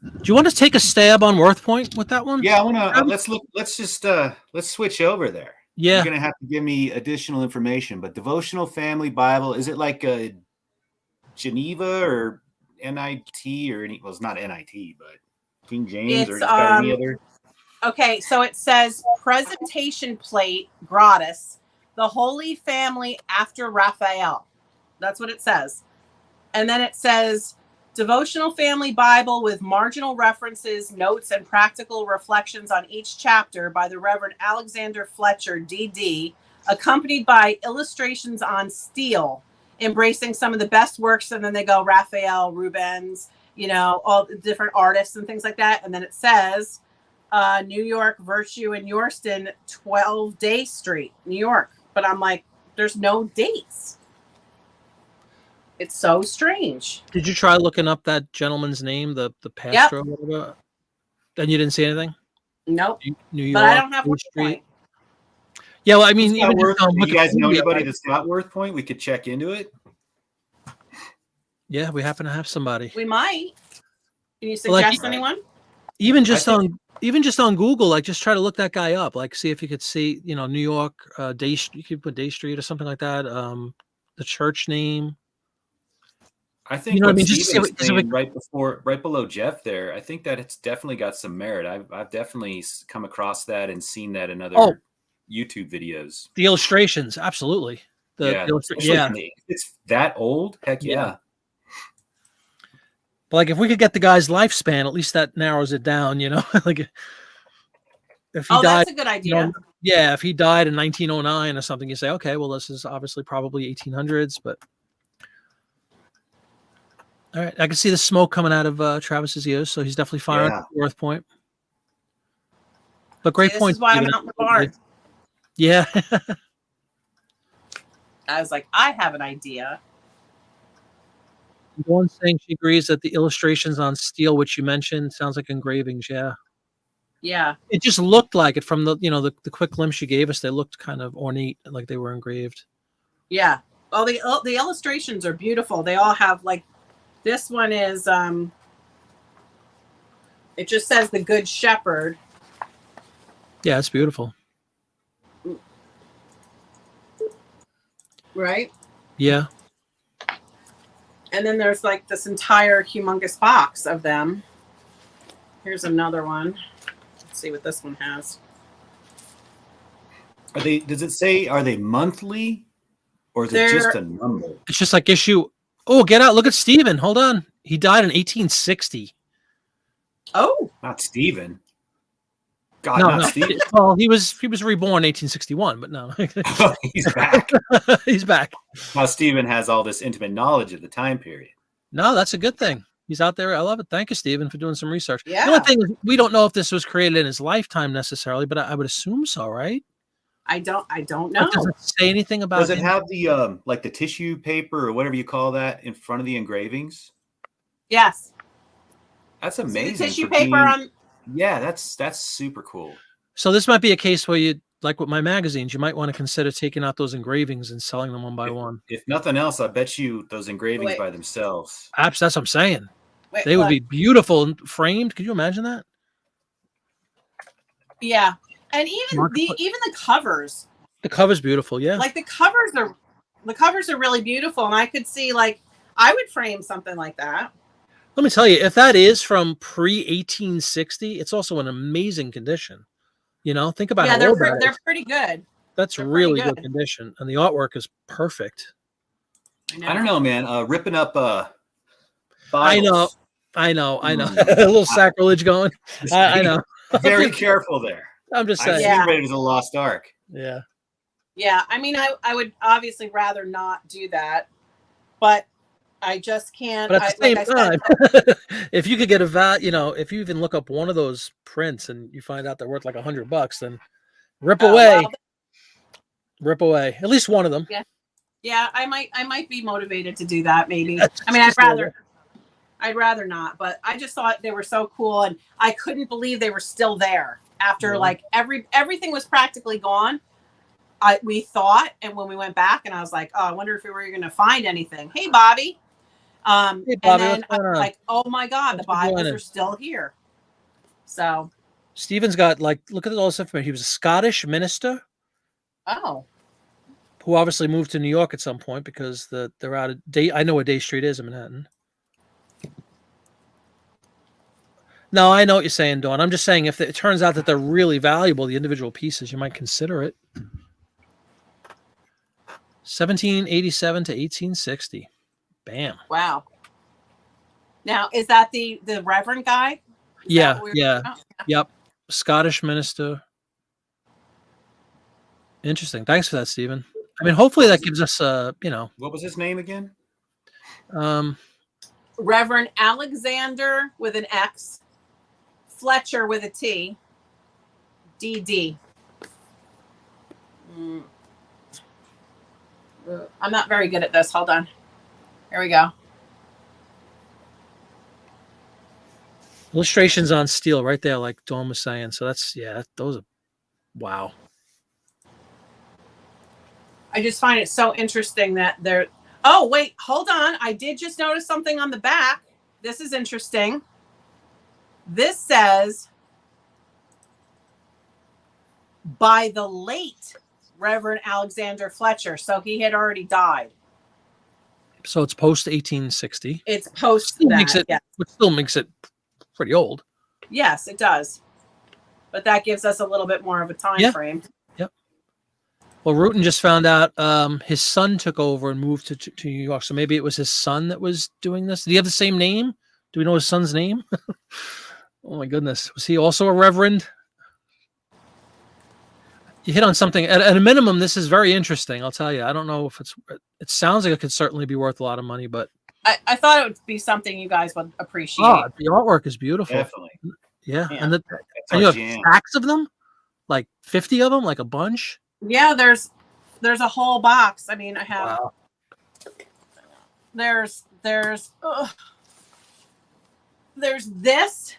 Do you want to take a stab on Worth Point with that one? Yeah, I want to. Let's switch over there. Yeah. You're gonna have to give me additional information. But Devotional Family Bible, is it like a Geneva or NIT or any? Well, it's not NIT, but King James or any other. Okay, so it says presentation plate gratis, the Holy Family after Raphael. That's what it says. And then it says Devotional Family Bible with marginal references, notes, and practical reflections on each chapter by the Reverend Alexander Fletcher, D.D., accompanied by illustrations on steel, embracing some of the best works. And then they go Raphael, Rubens, all the different artists and things like that. And then it says New York, Virtue and Yorston, 12 Day Street, New York. But I'm like, there's no dates. It's so strange. Did you try looking up that gentleman's name, the pastor or whatever? And you didn't see anything? Nope. New York, but I don't have Worth Point. Yeah, well, I mean, even do you guys know anybody that's got Worth Point? We could check into it. Yeah, we happen to have somebody. We might. Can you suggest anyone? Even just on Google, like just try to look that guy up. Like see if you could see, New York, Day. You could put Day Street or something like that. The church name. I think right below Jeff there. I think that it's definitely got some merit. I've definitely come across that and seen that in other YouTube videos. The illustrations, absolutely. It's that old. Heck yeah. But like if we could get the guy's lifespan, at least that narrows it down. Like if he died, that's a good idea. If he died in 1909 or something, you say, okay, well, this is obviously probably 1800s, but. All right, I can see the smoke coming out of Travis's ears, so he's definitely firing at Worth Point. But great point. This is why I'm out in the bar. Yeah. I was like, I have an idea. One saying she agrees that the illustrations on steel, which you mentioned, sounds like engravings. Yeah. Yeah. It just looked like it from the the quick glimpse she gave us. They looked kind of ornate, like they were engraved. Yeah. Oh, the illustrations are beautiful. They all have like. This one is, it just says the Good Shepherd. Yeah, it's beautiful. Right? Yeah. And then there's like this entire humongous box of them. Here's another one. Let's see what this one has. Are they? Does it say? Are they monthly, or is it They're- just a number? It's just like issue. Oh, get out! Look at Steven. Hold on. He died in 1860. Oh, Not Steven. God, No, not no. Steven. Well, he was reborn in 1861, but no, He's back. he's back. Now Steven has all this intimate knowledge of the time period. No, that's a good thing. He's out there. I love it. Thank you, Steven, for doing some research. Yeah. The only thing is, we don't know if this was created in his lifetime necessarily, but I would assume so, right? I don't know. Like, does it say anything about Does it him? have the like the tissue paper or whatever you call that in front of the engravings? Yes. That's See the amazing. tissue for paper being- on. Yeah, that's super cool. So this might be a case where you, like with my magazines, you might want to consider taking out those engravings and selling them one by one. If nothing else, I bet you those engravings Wait. by themselves. That's what I'm saying. Wait, They would look. be beautiful and framed. Could you imagine that? Yeah, and even Marketplace. even the covers, The cover's beautiful. Yeah. like the covers are really beautiful, and I could see like I would frame something like that. Let me tell you, if that is from pre-1860, it's also in amazing condition. You know, think about Yeah, how they're old that they're is. pretty good. That's they're pretty really good good. condition, and the artwork is perfect. I don't know, man. Ripping up I know, files. I know. A little sacrilege going. Just I be know. Very careful there. I'm just I've saying. Yeah. seen Raiders of the Lost Ark. Yeah. Yeah, I mean, I would obviously rather not do that, but I just can't. But at the same like I time, said, if you could get a if you even look up one of those prints and you find out they're worth like $100, then rip away, well, rip away. At least one of them. yeah, I might be motivated to do that. Maybe. That's I mean, just I'd rather not, but I just thought they were so cool, and I couldn't believe they were still there after Yeah. like everything was practically gone. We thought, and when we went back, and I was like, oh, I wonder if we were going to find anything. Hey, Bobby. Hey, Bobby, and then what's going I'm on? like, oh my God, the What's going Bibles on? are still here. So, Steven's got like, look at all this information. He was a Scottish minister oh, who obviously moved to New York at some point because they're out of Day. I know where Day Street is in Manhattan. No, I know what you're saying, Dawn. I'm just saying if it turns out that they're really valuable, the individual pieces, you might consider it. 1787 to 1860. Bam. wow. Now, is that the Reverend guy? Is that Yeah, what we were yeah. talking about? Yep. Scottish minister. Interesting. Thanks for that, Stephen. I mean, hopefully that gives us What was his name again? Reverend Alexander with an X, Fletcher with a T, DD. I'm not very good at this. Hold on. Here we go. illustrations on steel right there, like Dawn was saying. So that's, those are, wow. I just find it so interesting that they're. Oh, wait, hold on. I did just notice something on the back. This is interesting. This says, by the late Reverend Alexander Fletcher. So he had already died. So it's post 1860. It's post Still that. makes it, Yeah. which still makes it pretty old. Yes, it does. But that gives us a little bit more of a time Yeah. frame. Well, Rutan just found out his son took over and moved to New York. So maybe it was his son that was doing this. Did he have the same name? Do we know his son's name? Oh my goodness. Was he also a reverend? You hit on something. At a minimum, this is very interesting. I'll tell you. I don't know if it sounds like it could certainly be worth a lot of money, but I thought it would be something you guys would appreciate. the artwork is beautiful. Definitely. Yeah. Yeah. And That's and you our have jam. stacks of them, like 50 of them, like a bunch. Yeah, there's a whole box. I mean, I have Wow. there's this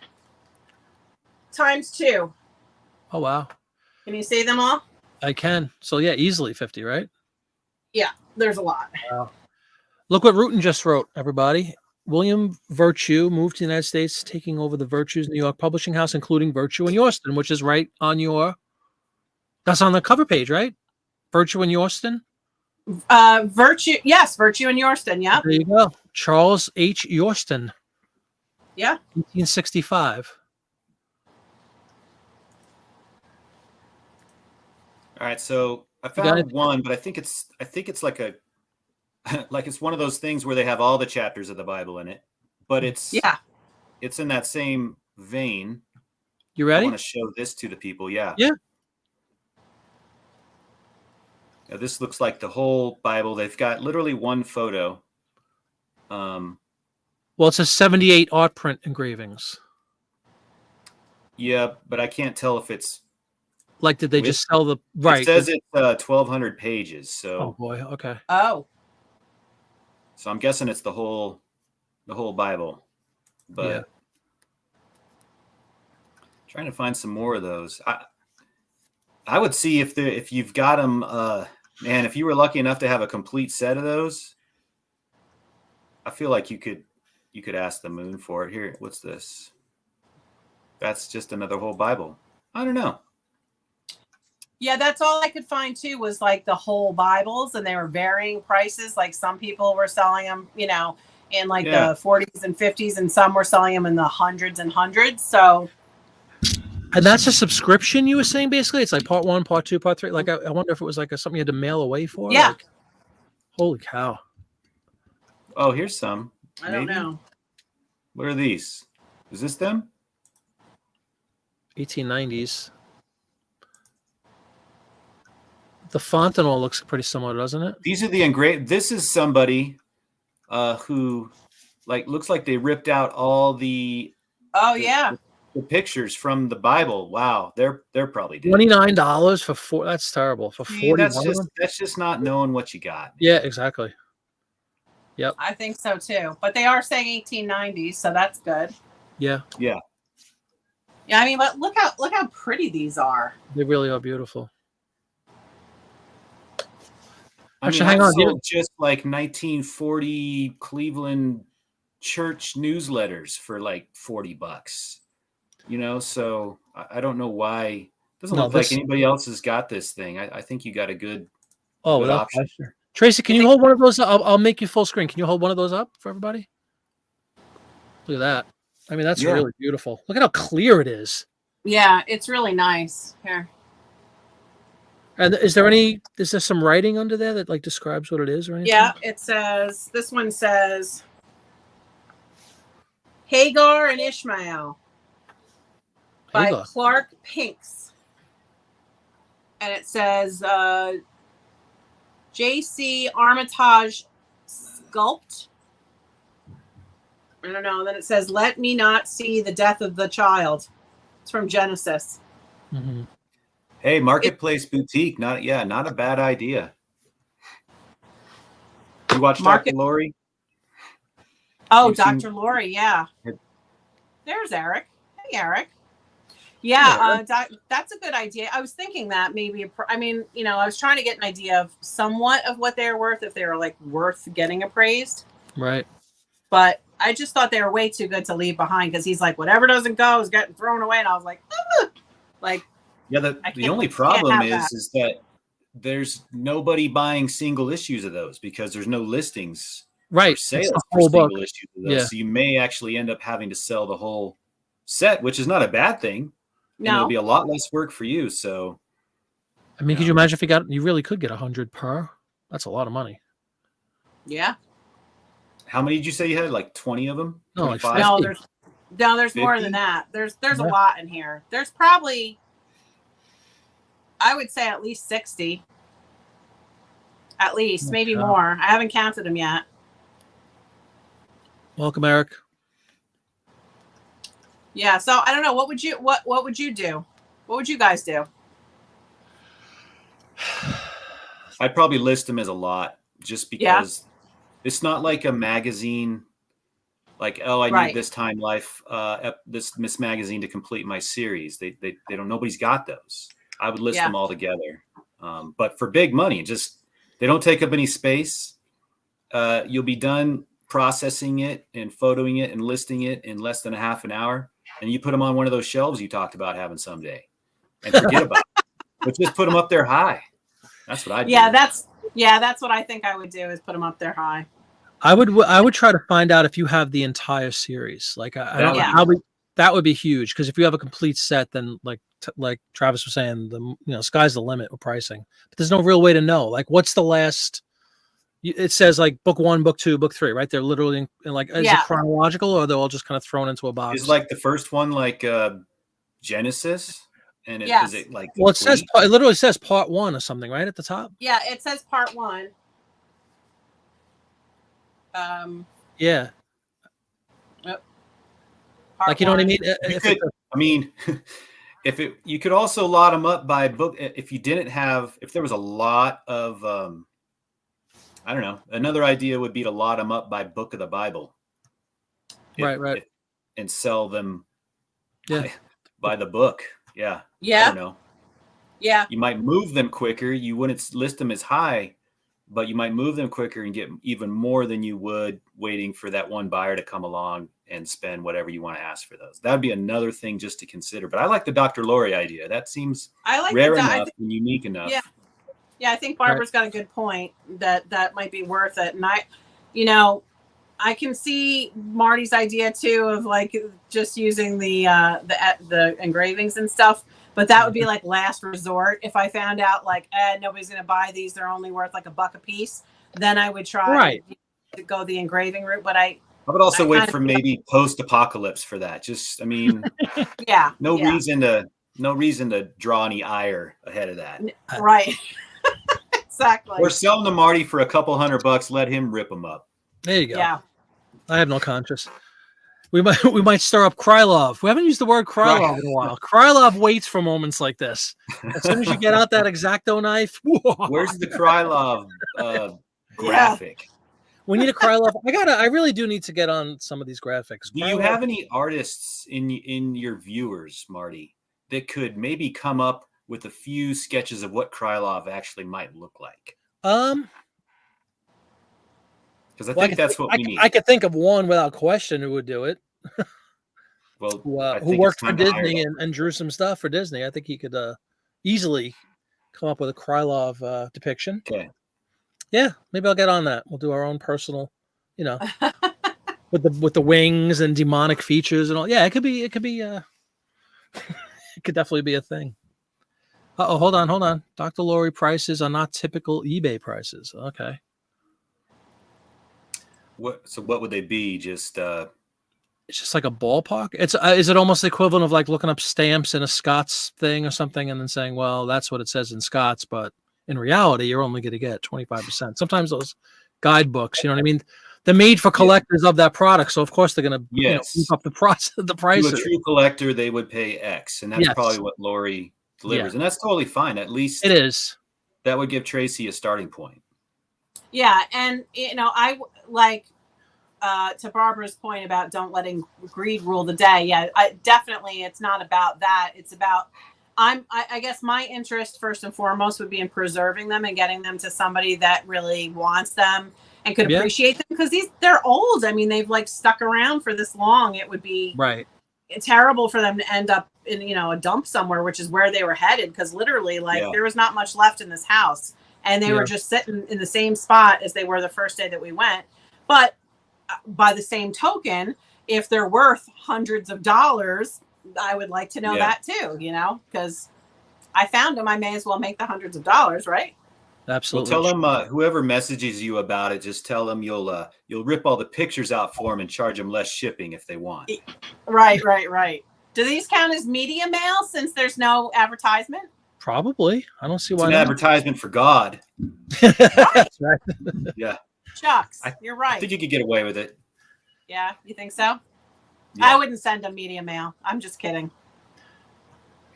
times 2. Oh, wow. Can you see them all? I can. So yeah, easily 50, right? Yeah, there's a lot. Look what Rutan just wrote, everybody. William Virtue moved to the United States, taking over the Virtue's New York publishing house, including Virtue and Yorston, which is right on that's on the cover page, right? Virtue and Yorston. Virtue, yes, Virtue and Yorston, yeah. There you go. Charles H. Yorston, Yeah. 1865. All right, so I You got found one, but I think it's like a like it's one of those things where they have all the chapters of the Bible in it, but it's Yeah. in that same vein. You I ready? want to show this to the people. Yeah. Yeah. Now, this looks like the whole Bible. They've got literally one photo. Well, it's a 78 art print engravings. Yeah, but I can't tell if it's Like, did they with, just sell the right? It says it's 1,200 pages. Oh So, boy. Okay. Oh. so I'm guessing it's the whole Bible. But Yeah. trying to find some more of those. I would see if you've got them. Man, if you were lucky enough to have a complete set of those, I feel like you could ask the moon for it. Here, what's this? That's just another whole Bible. I don't know. Yeah, that's all I could find too was like the whole Bibles, and they were varying prices. Like some people were selling them, you know, in like Yeah. the 40s and 50s, and some were selling them in the hundreds and hundreds. So, And that's a subscription you were saying, basically? It's like part 1, part 2, part 3. Like, I wonder if it was like something you had to mail away for? yeah, Like, holy cow. Oh, here's some. I don't Maybe? know. What are these? Is this them? 1890s. The font and all looks pretty similar, doesn't it? These are the engraved. This is somebody who like looks like they ripped out all the Oh yeah, the pictures from the Bible. Wow, they're probably dead. $29 for 4. That's terrible. For See, 40. that's just not knowing what you got. Yeah, exactly. Yep. I think so too. But they are saying 1890s, so that's good. Yeah, Yeah. Yeah, I mean, but look how pretty these are. they really are beautiful. I Actually, mean, hang I've on, you- sold just like 1940 Cleveland church newsletters for like $40. You know, so I don't know why. It doesn't No, look this- like anybody else has got this thing. I think you got a good Oh, good without option. question. Tracy, can you hold one of those? I'll make you full screen. Can you hold one of those up for everybody? Look at that. I mean, that's Yeah. really beautiful. Look at how clear it is. Yeah, it's really nice. Here. And is there some writing under there that like describes what it is or anything? Yeah, it says, this one says Hagar and Ishmael by Hagar. Clark Pinks. And it says J.C. Armitage Sculpt. I don't know. Then it says, let me not see the death of the child. It's from Genesis. Mm-hmm. Hey, Marketplace Boutique, not a bad idea. You watch Dr. Lori? Oh, You've seen- Dr. Lori, yeah. Have- There's Eric. Hey, Eric. Yeah, that's a good idea. I was thinking that maybe, I mean, you know, I was trying to get an idea of somewhat of what they're worth, if they were like worth getting appraised. Right. But I just thought they were way too good to leave behind because he's like, whatever doesn't go is getting thrown away. And I was like, like, Yeah, the only can't problem have is that there's nobody buying single issues of those because there's no listings Right. for It's sales the for whole single book. issues of those. Yeah. So you may actually end up having to sell the whole set, which is not a bad thing. And it'll no. be a lot less work for you. So I mean, could you imagine if you really could get 100 per? That's a lot of money. Yeah. how many did you say you had? Like 20 of them? No, like 25? No, there's more 50? than that. There's Yeah. a lot in here. There's probably, I would say at least 60. At least, maybe Okay. more. I haven't counted them yet. Welcome, Eric. Yeah, so I don't know. What would you do? What would you guys do? I'd probably list them as a lot just because it's not like a magazine. Like, oh, I Right. need this Time Life, this magazine to complete my series. They don't. Nobody's got those. I would list Yeah. them all together. But for big money, they don't take up any space. You'll be done processing it and photoing it and listing it in less than a half an hour, and you put them on one of those shelves you talked about having someday, and forget about it. But just put them up there high. That's what I do. That's what I think I would do is put them up there high. I would try to find out if you have the entire series. Like I don't know Yeah. how that would be huge because if you have a complete set, then like like Travis was saying, sky's the limit with pricing. But there's no real way to know. Like, what's the last? It says like book 1, book 2, book 3, right? They're literally in like, is it chronological, or they're all just kind of thrown into a box? Is like the first one like Genesis? And is it like well, it literally says part 1 or something, right at the top? Yeah, it says part 1. Yeah. Yep. Like, you know what I mean? You could also lot them up by book. If there was a lot of, I don't know. Another idea would be to lot them up by book of the Bible. Right. And sell them by the book. Yeah. Yeah. I don't know. Yeah. You might move them quicker. You wouldn't list them as high, but you might move them quicker and get even more than you would waiting for that one buyer to come along and spend whatever you want to ask for those. That would be another thing just to consider. But I like the Dr. Lori idea. That seems rare enough and unique enough. Yeah, I think Barbara's got a good point that might be worth it. And I can see Marty's idea too of like just using the engravings and stuff, but that would be like last resort. If I found out like nobody's going to buy these, they're only worth like $1 a piece, then I would try to go the engraving route. But I would also wait for maybe post-apocalypse for that. Just, I mean, no reason to draw any ire ahead of that. Right. Exactly. Or sell them to Marty for a couple $100. Let him rip them up. There you go. Yeah. I have no conscience. We might stir up Krylov. We haven't used the word Krylov in a while. Krylov waits for moments like this. As soon as you get out that X-Acto knife, where's the Krylov graphic? We need a Krylov. I really do need to get on some of these graphics. Do you have any artists in your viewers, Marty, that could maybe come up with a few sketches of what Krylov actually might look like? Because I think that's what we need. I could think of one without question who would do it. Well, who worked for Disney and drew some stuff for Disney. I think he could easily come up with a Krylov depiction. Okay. Yeah, maybe I'll get on that. We'll do our own personal, with the wings and demonic features and all. Yeah, it could be. It could definitely be a thing. Hold on. Dr. Lori prices are not typical eBay prices. Okay. What would they be? Just it's just like a ballpark. Is it almost the equivalent of like looking up stamps in a Scots thing or something and then saying, well, that's what it says in Scots, but in reality, you're only going to get 25%. Sometimes those guidebooks, you know what I mean? They're made for collectors of that product, so of course they're going to keep up the price. To a true collector, they would pay X, and that's probably what Lori delivers, and that's totally fine. At least it is. That would give Tracy a starting point. Yeah, and I like to Barbara's point about don't letting greed rule the day. Yeah, definitely, it's not about that. It's about I guess my interest first and foremost would be in preserving them and getting them to somebody that really wants them and could appreciate them, because they're old. I mean, they've like stuck around for this long. It would be terrible for them to end up in a dump somewhere, which is where they were headed, because literally there was not much left in this house, and they were just sitting in the same spot as they were the first day that we went. But by the same token, if they're worth hundreds of dollars, I would like to know that too, because I found them. I may as well make the hundreds of dollars, right? Absolutely. Well, tell them whoever messages you about it, just tell them you'll rip all the pictures out for them and charge them less shipping if they want. Right. Do these count as media mail since there's no advertisement? Probably. I don't see why. It's an advertisement for God. That's right. Yeah. Shucks, you're right. I think you could get away with it. Yeah, you think so? Yeah. I wouldn't send them media mail. I'm just kidding.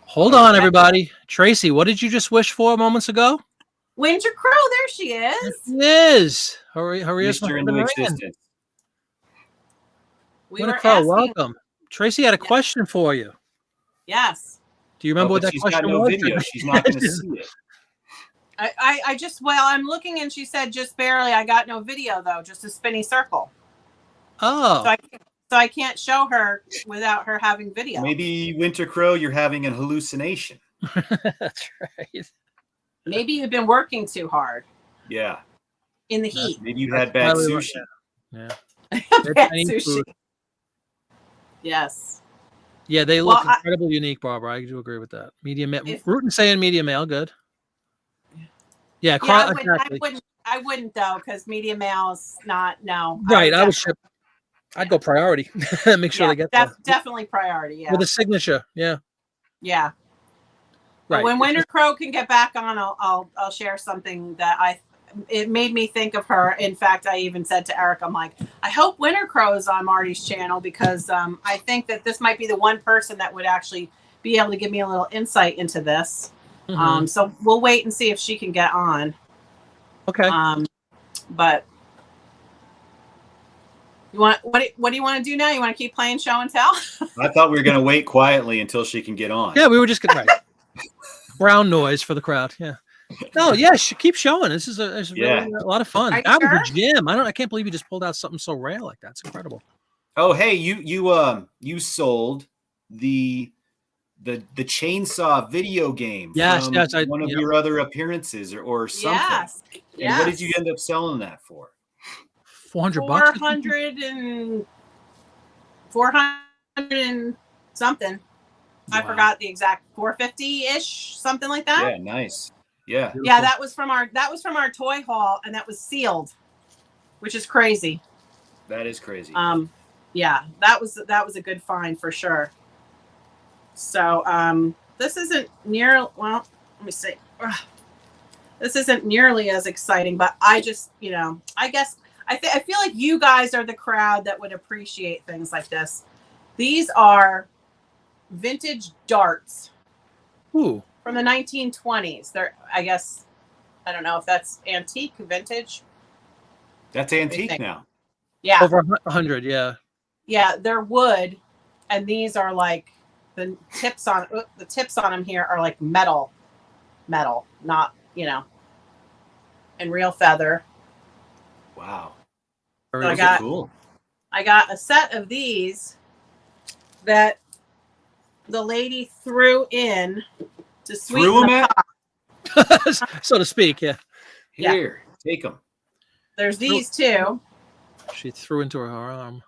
Hold on, everybody. Tracy, what did you just wish for moments ago? Winter Crow, there she is. There she is. Hurry into existence. Winter Crow, welcome. Tracy had a question for you. Yes. Do you remember what that question was? Video. She's not going to see it. I just, I'm looking and she said just barely. I got no video though, just a spinny circle. Oh. So I can't show her without her having video. Maybe Winter Crow, you're having an hallucination. That's right. Maybe you've been working too hard. Yeah. In the heat. Maybe you had bad sushi. Yeah. Bad sushi. Yes. Yeah, they Well, look incredibly unique, Barbara. I do agree with that. Medium, If- root and saying medium male, good. Yeah, Yeah, exactly. I wouldn't though, because media mail is not. No, Right, I would definitely- ship. I'd go priority. Make sure yeah, they get there definitely priority. Yeah, with a signature. Yeah, yeah. But right. when It's Winter just- Crow can get back on, I'll share something that it made me think of her. In fact, I even said to Eric, I'm like, I hope Winter Crow is on Marty's channel because I think that this might be the one person that would actually be able to give me a little insight into this. Mhm. So we'll wait and see if she can get on. Okay. But what do you want to do now? You want to keep playing show and tell? I thought we were going to wait quietly until she can get on. Yeah, we were just getting right. Brown noise for the crowd. Yeah. No, yeah, keep showing. This is really a lot of fun. Are you That was sure? a gem. I can't believe you just pulled out something so rare like that. It's incredible. Oh, hey, you sold the chainsaw video game Yes, from yes, one of your other apperances or something. Yes. And what did you end up selling that for? $400. 400 and something. I Wow. forgot the exact 450-ish, something like that. Yeah, nice. Yeah. Beautiful. Yeah, that was from our toy haul, and that was sealed, which is crazy. That is crazy. Yeah, that was a good find for sure. So this isn't let me see. This isn't nearly as exciting, but I just, I guess I feel like you guys are the crowd that would appreciate things like this. These are vintage darts. Ooh. From the 1920s. They're, I guess, I don't know if that's antique, vintage. That's antique now. Yeah. Over 100, yeah. Yeah, they're wood, and these are like the tips on them here are like metal, not and real feather. Wow. Very So Those are cool. I got a set of these that the lady threw in to sweeten the pot. so to speak, yeah. Here, take them. There's these two. She threw into her arm.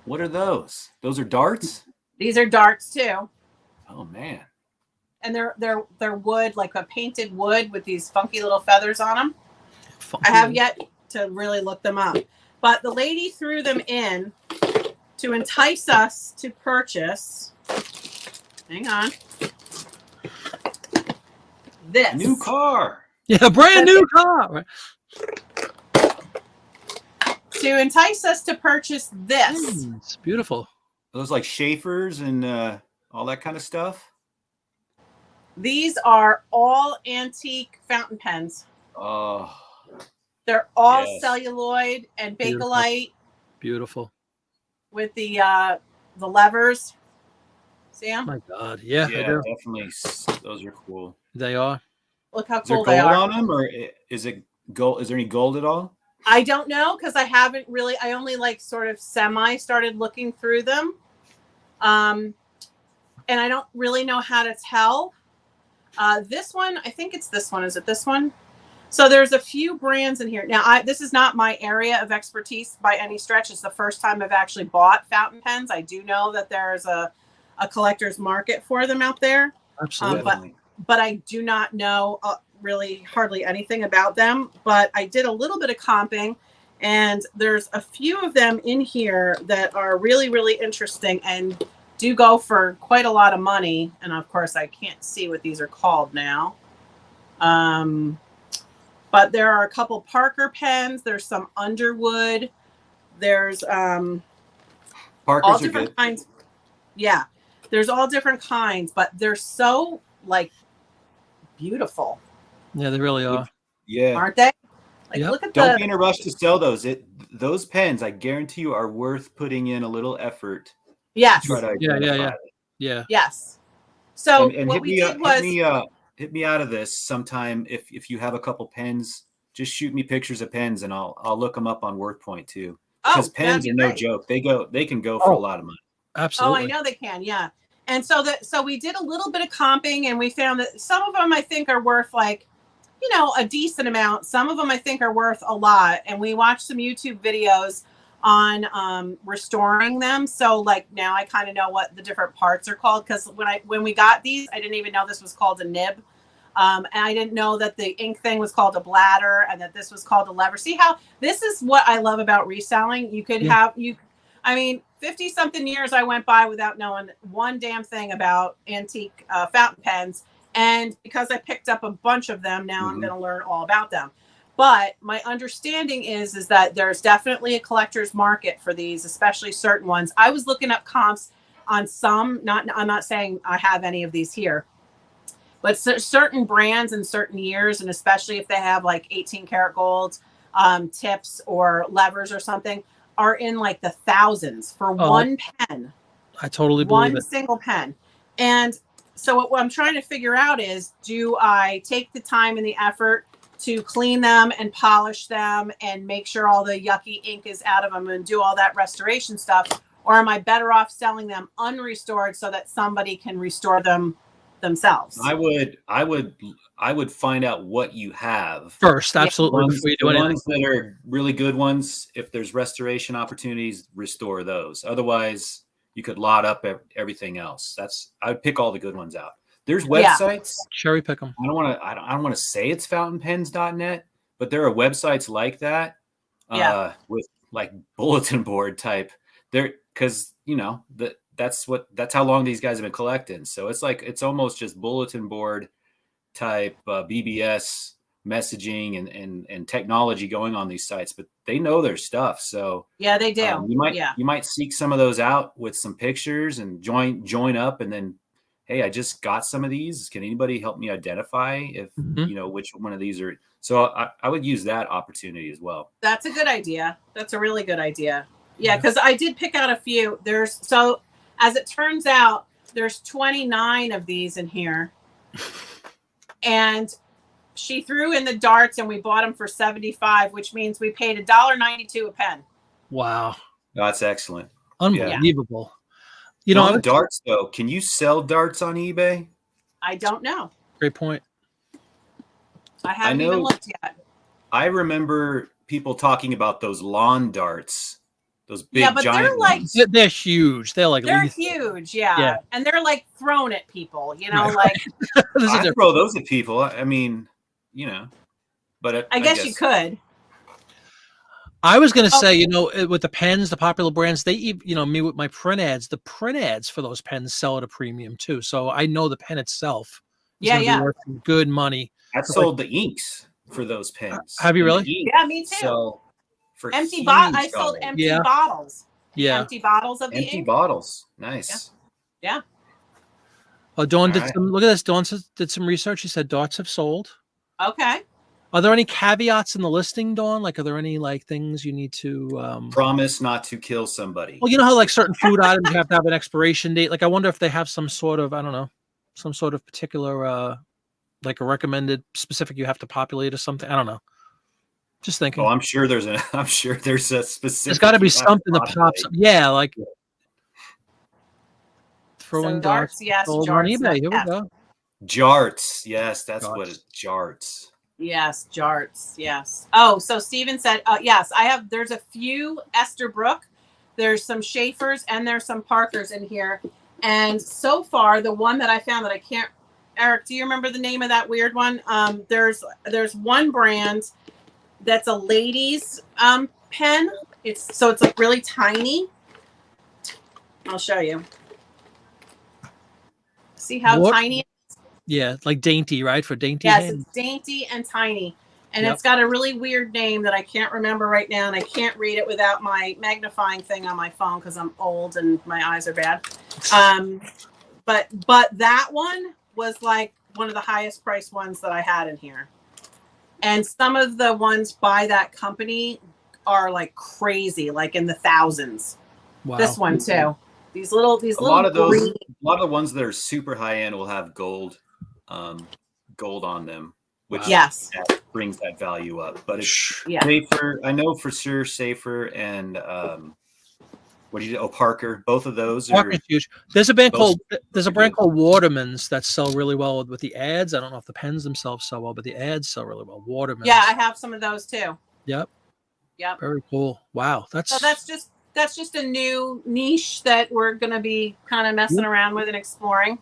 What are those? Those are darts? These are darts too. Oh man. And they're wood, like a painted wood with these funky little feathers on them. Funky. I have yet to really look them up. But the lady threw them in to entice us to purchase. Hang on. This. New car. Yeah, brand new car. To entice us to purchase this. It's beautiful. Those like Schaefer's and all that kind of stuff. These are all antique fountain pens. Oh. They're all celluloid and Bakelite. Beautiful. With the levers. See them? Oh my God. Yeah, Yeah, definitely. Those are cool. They are. Look how Is there cool gold they are. on them, or is it gold? Is there any gold at all? I don't know because I only like sort of started looking through them. And I don't really know how to tell. This one, I think it's this one. Is it this one? So there's a few brands in here. Now, this is not my area of expertise by any stretch. It's the first time I've actually bought fountain pens. I do know that there's a collector's market for them out there. Absolutely. But I do not know really hardly anything about them. But I did a little bit of comping, and there's a few of them in here that are really, really interesting and do go for quite a lot of money. And of course, I can't see what these are called now. But there are a couple Parker pens. There's some Underwood. There's Parkers all are different good. kinds. Yeah, there's all different kinds, but they're so like beautiful. Yeah, they really are. Yeah. Aren't they? Like, Yep. look at Don't be in a rush to sell those. Those pens, I guarantee you, are worth putting in a little effort. Yes. To try to identify it. Yeah. Yes. So And what hit we me did was hit me out of this sometime if you have a couple pens. Just shoot me pictures of pens, and I'll look them up on WorthPoint too. Because pens are no joke. They can go for a lot of money. Absolutely. Oh, I know they can. Yeah. And so we did a little bit of comping, and we found that some of them I think are worth like, a decent amount. Some of them I think are worth a lot. And we watched some YouTube videos on restoring them. So like now I kind of know what the different parts are called, because when we got these, I didn't even know this was called a nib. And I didn't know that the ink thing was called a bladder and that this was called a lever. See how this is what I love about reselling. You could have 50 something years I went by without knowing one damn thing about antique fountain pens. And because I picked up a bunch of them, now I'm going to learn all about them. But my understanding is that there's definitely a collector's market for these, especially certain ones. I was looking up comps on some, I'm not saying I have any of these here, but certain brands in certain years, and especially if they have like 18 karat gold tips or levers or something, are in like the thousands for one pen. I totally believe it. One single pen. And so what I'm trying to figure out is, do I take the time and the effort to clean them and polish them and make sure all the yucky ink is out of them and do all that restoration stuff? Or am I better off selling them unrestored so that somebody can restore them themselves? I would find out what you have first. Absolutely. The ones that are really good ones, if there's restoration opportunities, restore those. Otherwise, you could lot up everything else. I would pick all the good ones out. There's websites. Cherry pick them. I don't want to say it's fountainpens.net, but there are websites like that with like bulletin board type. There, because that's how long these guys have been collecting. So it's almost just bulletin board type BBS messaging and technology going on these sites, but they know their stuff. So yeah, they do. You might seek some of those out with some pictures and join up, and then, hey, I just got some of these. Can anybody help me identify if which one of these are? So I would use that opportunity as well. That's a good idea. That's a really good idea. Yeah, because I did pick out a few. So as it turns out, there's 29 of these in here. And she threw in the darts and we bought them for $75, which means we paid $1.92 a pen. Wow. That's excellent. Unbelievable. Yeah. On the darts though, can you sell darts on eBay? I don't know. Great point. I haven't even looked yet. I remember people talking about those lawn darts. Those big, but giant ones. They're huge. They're huge, yeah. And they're like thrown at people, like. I throw those at people. I mean, but I guess you could. I was going to say, with the pens, the popular brands, me with my print ads, the print ads for those pens sell at a premium too. So I know the pen itself is going to be worth good money. I've sold the inks for those pens. Have you really? Yeah, me too. So for empty bottles. I sold empty bottles. Yeah. Empty bottles of the ink. Empty bottles. Nice. Yeah. Oh, Dawn look at this. Dawn did some research. She said darts have sold. Okay. Are there any caveats in the listing, Dawn? Are there any things you need to promise not to kill somebody? Well, you know how certain food items have to have an expiration date. I wonder if they have some sort of some sort of particular a recommended specific you have to populate or something. I don't know. Just thinking. Oh, I'm sure there's a specific. There's got to be something that pops up. Yeah, throwing darts. Yes, on eBay. Here we go. Jarts. Yes, that's what it's. Jarts. Yes, jarts. Yes. Oh, so Steven said, yes, there's a few Esterbrook. There's some Schaefer's and there's some Parker's in here. And so far, the one that I found that I can't, Eric, do you remember the name of that weird one? There's one brand that's a lady's pen. It's really tiny. I'll show you. See how tiny it is? Yeah, like dainty, right? For dainty. Yes, it's dainty and tiny. And it's got a really weird name that I can't remember right now, and I can't read it without my magnifying thing on my phone because I'm old and my eyes are bad. But that one was one of the highest priced ones that I had in here. And some of the ones by that company are crazy, in the thousands. Wow. This one too. These little a lot of the ones that are super high end will have gold on them, which brings that value up. But it's safer. I know for sure safer and Parker. Both of those are huge. There's a brand called Waterman's that sell really well with the ads. I don't know if the pens themselves sell well, but the ads sell really well. Waterman's. Yeah, I have some of those too. Yep. Yep. Very cool. Wow. So that's just a new niche that we're going to be kind of messing around with and exploring.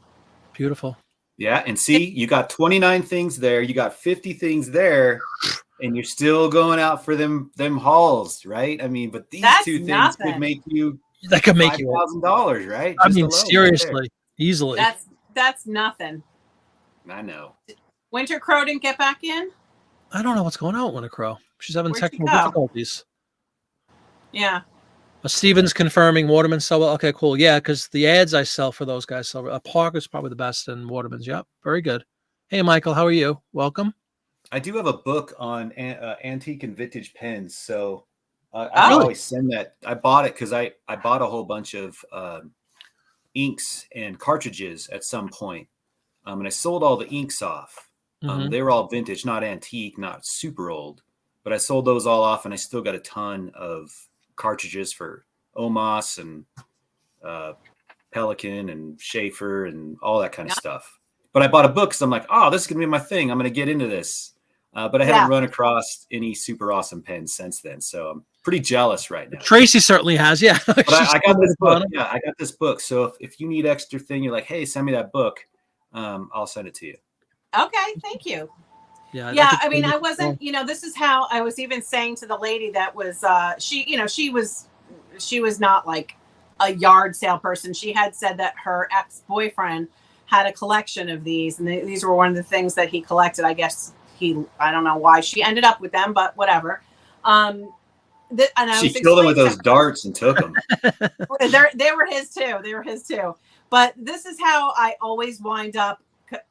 beautiful. Yeah, and see, you got 29 things there, you got 50 things there, and you're still going out for them hauls, right? I mean, but these That's two things nothing. could make you That could make you. $5,000, right? I Just mean, alone right seriously, easily. That's nothing. there. I know. Winter Crow didn't get back in? I don't know what's going on with Winter Crow. She's having Where'd she technical go? difficulties. Yeah. Steven's confirming Waterman sell well. Okay, cool. Yeah, because the ads I sell for those guys sell. Parker's probably the best, and Waterman's. Yep, very good. Hey, Michael, how are you? Welcome. I do have a book on antique and vintage pens, so I can Oh. always send that. I bought it because I bought a whole bunch of inks and cartridges at some point, and I sold all the inks off. Mhm. They were all vintage, not antique, not super old, but I sold those all off, and I still got a ton of cartridges for Omos and Pelican and Schaefer and all that kind of stuff. But I bought a book because I'm like, oh, this is going to be my thing. I'm going to get into this. But I haven't run across any super awesome pens since then. So I'm pretty jealous right now. Tracy certainly has. Yeah. But I got this book. Yeah, I got this book. So if you need extra thing, you're like, hey, send me that book. I'll send it to you. Okay. Thank you. Yeah. I mean, I wasn't, this is how I was even saying to the lady that was, she was not like a yard sale person. She had said that her ex-boyfriend had a collection of these, and these were one of the things that he collected. I guess I don't know why she ended up with them, but whatever. She killed him with those darts and took them. They were his too. But this is how I always wind up.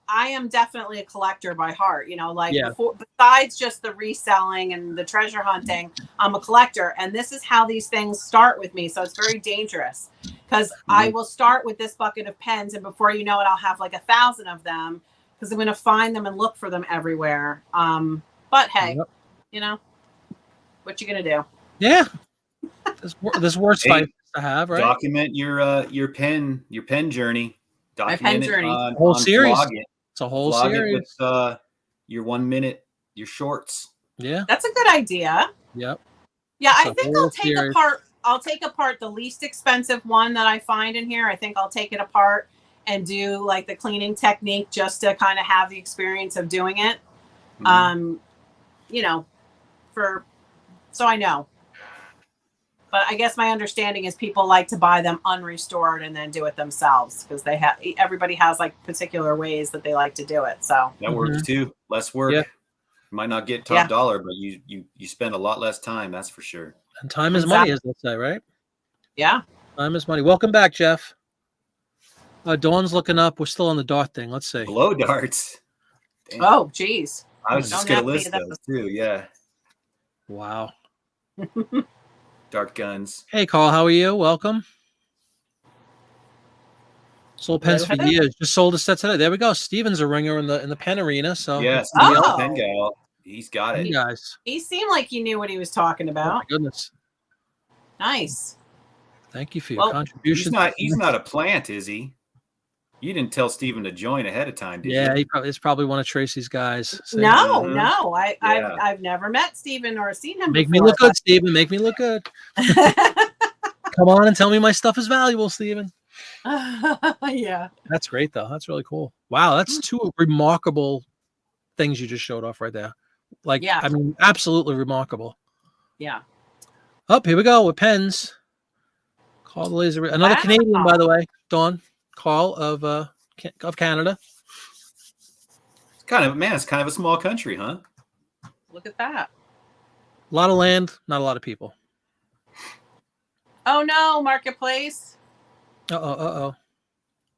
I am definitely a collector by heart, besides just the reselling and the treasure hunting, I'm a collector. And this is how these things start with me. So it's very dangerous because I will start with this bucket of pens, and before you know it, I'll have like 1,000 of them because I'm going to find them and look for them everywhere. But hey, what you going to do? Yeah. There's worse fights to have, right? Document your pen journey. Document it on whole series. Vlog it. It's a whole Vlog series. it with your 1 minute, your shorts. Yeah. That's a good idea. Yep. Yeah, It's I a think whole I'll take series. apart the least expensive one that I find in here. I think I'll take it apart and do like the cleaning technique just to kind of have the experience of doing it. So I know. But I guess my understanding is people like to buy them unrestored and then do it themselves because everybody has like particular ways that they like to do it. So that works too. Less work. Yeah. You might not get top dollar, but you spend a lot less time. That's for sure. And time is money, as they say, right? Yeah. Time is money. Welcome back, Jeff. Dawn's looking up. We're still on the dart thing. Let's see. Blow darts. Damn. Oh, geez. I was just going to list those too. Yeah. Wow. Dart guns. Hey, Carl, how are you? Welcome. Sold pens for years. Just sold a set today. There we go. Steven's a ringer in the pen arena. So yes, pen gal. He's got it. Hey guys. He seemed like he knew what he was talking about. Oh my goodness. Nice. Thank you for your contribution. He's not a plant, is he? You didn't tell Steven to join ahead of time, did you? Yeah, it's probably one of Tracy's guys. No. I've never met Steven or seen him. Make me look good, Steven. Make me look good. Come on and tell me my stuff is valuable, Steven. Yeah. That's great, though. That's really cool. Wow, that's two remarkable things you just showed off right there. I mean, absolutely remarkable. Yeah. Oh, here we go with pens. Carl the Laser. Another Canadian, by the way. Dawn. Carl of Canada. It's kind of a small country, huh? Look at that. A lot of land, not a lot of people. Oh no, Marketplace. Oh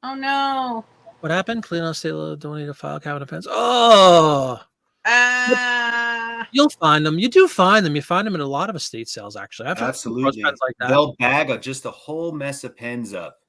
no. What happened? Clean State donated a file cabinet pens. Oh. You'll find them. You do find them. You find them in a lot of estate sales, actually. Absolutely. Pens like that. They'll bag just a whole mess of pens up.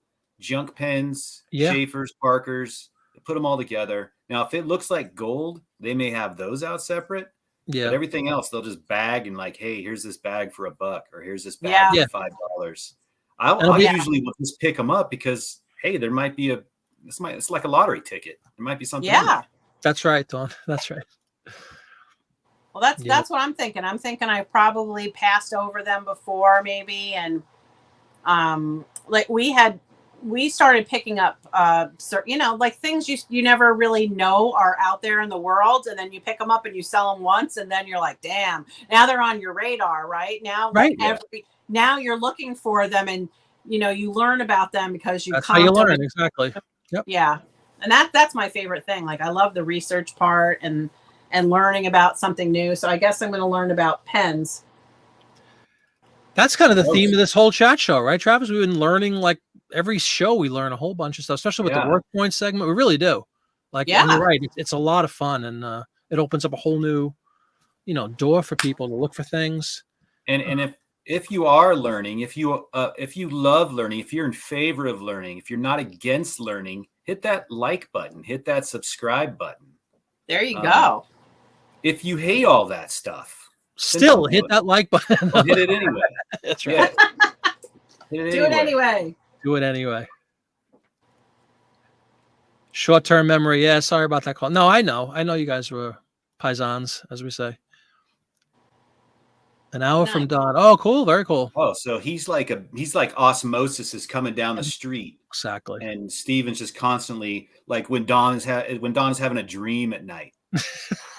Junk pens, Schaefer's, Parkers, put them all together. Now, if it looks like gold, they may have those out separate. Yeah. But everything else, they'll just bag and like, hey, here's this bag for $1, or here's this bag for $5. I usually will just pick them up because, hey, there might be it's like a lottery ticket. There might be something. Yeah. That's right, Dawn. That's right. Well, that's what I'm thinking. I'm thinking I probably passed over them before, maybe, and like we started picking up like things you never really know are out there in the world, and then you pick them up and you sell them once, and then you're like, damn, now they're on your radar, right? Now, like now you're looking for them, and you learn about them because you that's how you learn. Exactly. Yep. Yeah, and that's my favorite thing. Like, I love the research part and learning about something new. So I guess I'm going to learn about pens. That's kind of the theme of this whole chat show, right, Travis? We've been learning, like, every show we learn a whole bunch of stuff, especially with the work point segment. We really do. Like, and you're right. It's a lot of fun, and it opens up a whole new, door for people to look for things. And if you are learning, if you love learning, if you're in favor of learning, if you're not against learning, hit that like button, hit that subscribe button. There you go. If you hate all that stuff, still hit that like button. Hit it anyway. That's right. Do it anyway. Do it anyway. Short-term memory. Yeah, sorry about that call. No, I know you guys were paisans, as we say. An hour from Don. Oh, cool. Very cool. Oh, so he's like osmosis is coming down the street. Exactly. And Steven's just constantly, like, when Don's having a dream at night.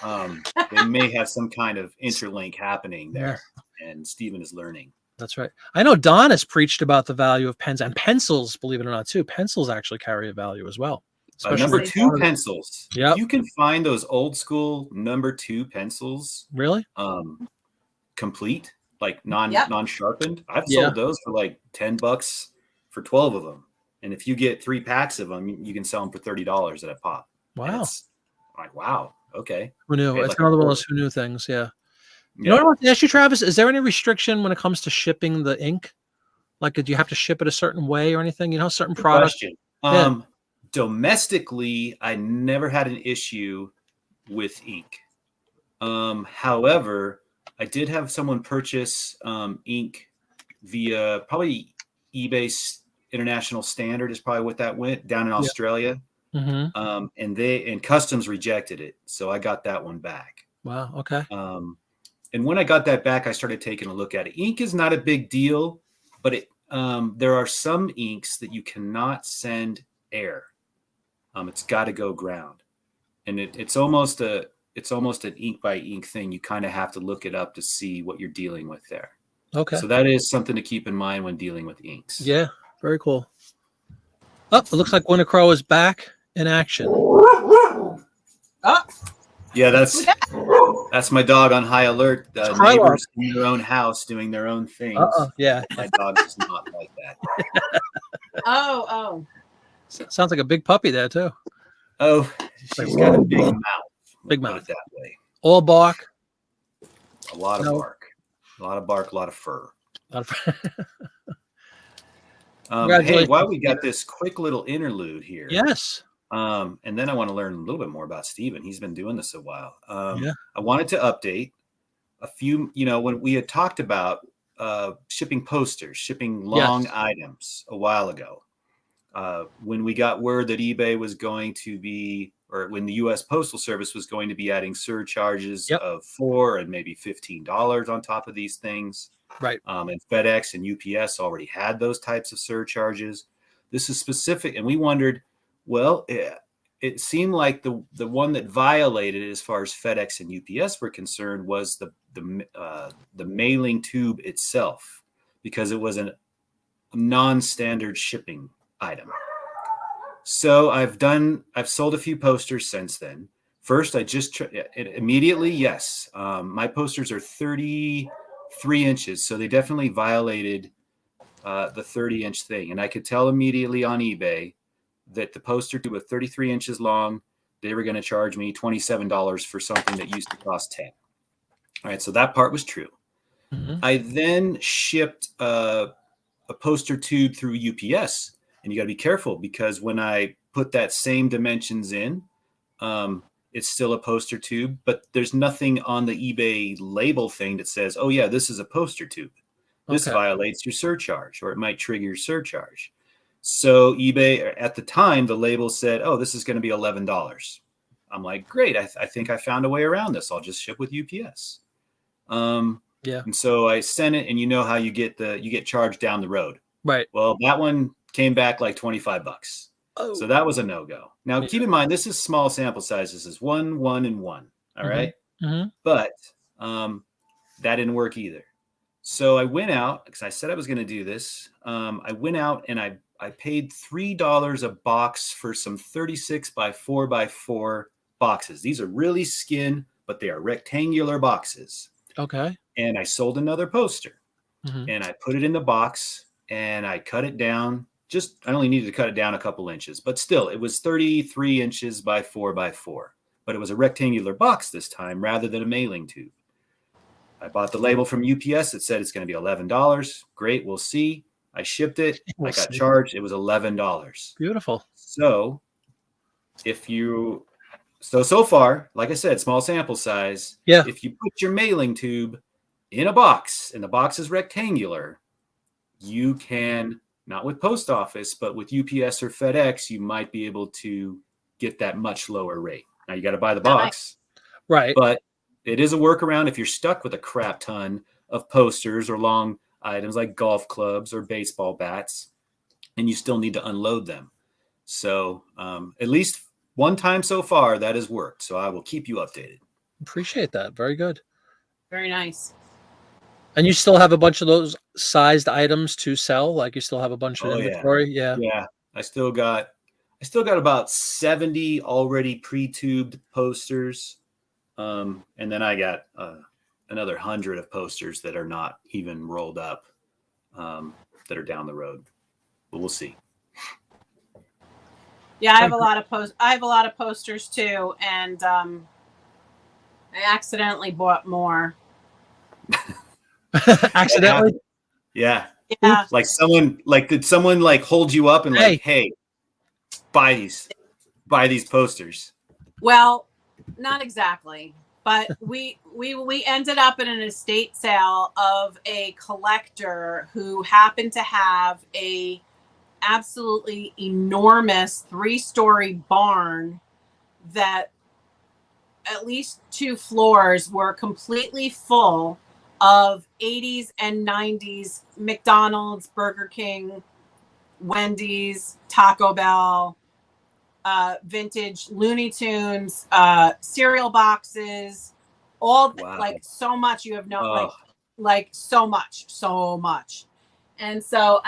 They may have some kind of interlink happening there, and Steven is learning. That's right. I know Don has preached about the value of pens and pencils, believe it or not, too. Pencils actually carry a value as well. Number 2 pencils. Yeah, you can find those old school number 2 pencils. Really? Complete, like non-sharpened. I've sold those for like $10 for 12 of them, and if you get 3 packs of them, you can sell them for $30 at a pop. Wow. Like, wow. Okay. Who knew? It's another one of those who knew things. Yeah. You know what I want to ask you, Travis? Is there any restriction when it comes to shipping the ink? Like, do you have to ship it a certain way or anything? Certain products. Domestically, I never had an issue with ink. However, I did have someone purchase ink via probably eBay International Standard is probably what that went down in Australia. Mm-hmm. And customs rejected it, so I got that one back. Wow. Okay. And when I got that back, I started taking a look at it. Ink is not a big deal, but there are some inks that you cannot send air. It's got to go ground, and it's almost an ink by ink thing. You kind of have to look it up to see what you're dealing with there. Okay. So that is something to keep in mind when dealing with inks. Yeah. Very cool. Oh, it looks like Winter Crow is back in action. Yeah, that's my dog on high alert. Neighbors in their own house doing their own things. Yeah. My dog does not like that. Oh. Sounds like a big puppy there too. Oh, she's got a big mouth. Big mouth. That way. All bark. A lot of bark. A lot of bark. A lot of fur. Hey, while we got this quick little interlude here. Yes. And then I want to learn a little bit more about Steven. He's been doing this a while. I wanted to update a few, when we had talked about shipping posters, shipping long items a while ago. When we got word that eBay was going to be, or when the U.S. Postal Service was going to be adding surcharges of $4 and maybe $15 on top of these things. Right. And FedEx and UPS already had those types of surcharges. This is specific. And we wondered, well, it seemed like the one that violated it as far as FedEx and UPS were concerned was the mailing tube itself, because it was a non-standard shipping item. So I've sold a few posters since then. First, I just immediately, yes. My posters are 33 inches, so they definitely violated the 30-inch thing. And I could tell immediately on eBay that the poster tube was 33 inches long. They were going to charge me $27 for something that used to cost 10. All right, so that part was true. Mm-hmm. I then shipped a poster tube through UPS, and you got to be careful because when I put that same dimensions in, it's still a poster tube, but there's nothing on the eBay label thing that says, oh yeah, this is a poster tube. This violates your surcharge, or it might trigger your surcharge. So eBay, at the time, the label said, oh, this is going to be $11. I'm like, great. I think I found a way around this. I'll just ship with UPS. Yeah. And so I sent it, and you know how you get charged down the road. Right. Well, that one came back like $25. Oh. So that was a no-go. Now, keep in mind, this is small sample sizes. This is 1, 1, and 1. All right. But that didn't work either. So I went out because I said I was going to do this. I went out and I paid $3 a box for some 36 by 4 by 4 boxes. These are really skin, but they are rectangular boxes. Okay. And I sold another poster, and I put it in the box, and I cut it down. I only needed to cut it down a couple inches, but still, it was 33 inches by 4 by 4. But it was a rectangular box this time rather than a mailing tube. I bought the label from UPS. It said it's going to be $11. Great, we'll see. I shipped it. I got charged. It was $11. Beautiful. So so far, like I said, small sample size. Yeah. If you put your mailing tube in a box and the box is rectangular, you can, not with post office, but with UPS or FedEx, you might be able to get that much lower rate. Now you got to buy the box. Right. But it is a workaround if you're stuck with a crap ton of posters or long items like golf clubs or baseball bats, and you still need to unload them. So at least one time so far, that has worked. So I will keep you updated. Appreciate that. Very good. Very nice. And you still have a bunch of those sized items to sell? Like you still have a bunch of inventory? Yeah. Yeah. I still got about 70 already pre-tubed posters. And then I got another 100 of posters that are not even rolled up, that are down the road. But we'll see. Yeah, I have a lot of posters too, and I accidentally bought more. Accidentally? Yeah. Yeah. Like did someone hold you up and hey, buy these posters? Well, not exactly, but we ended up in an estate sale of a collector who happened to have a absolutely enormous 3-story barn that at least 2 floors were completely full of 80s and 90s McDonald's, Burger King, Wendy's, Taco Bell, vintage Looney Tunes, cereal boxes, all like so much. You have no like so much. And so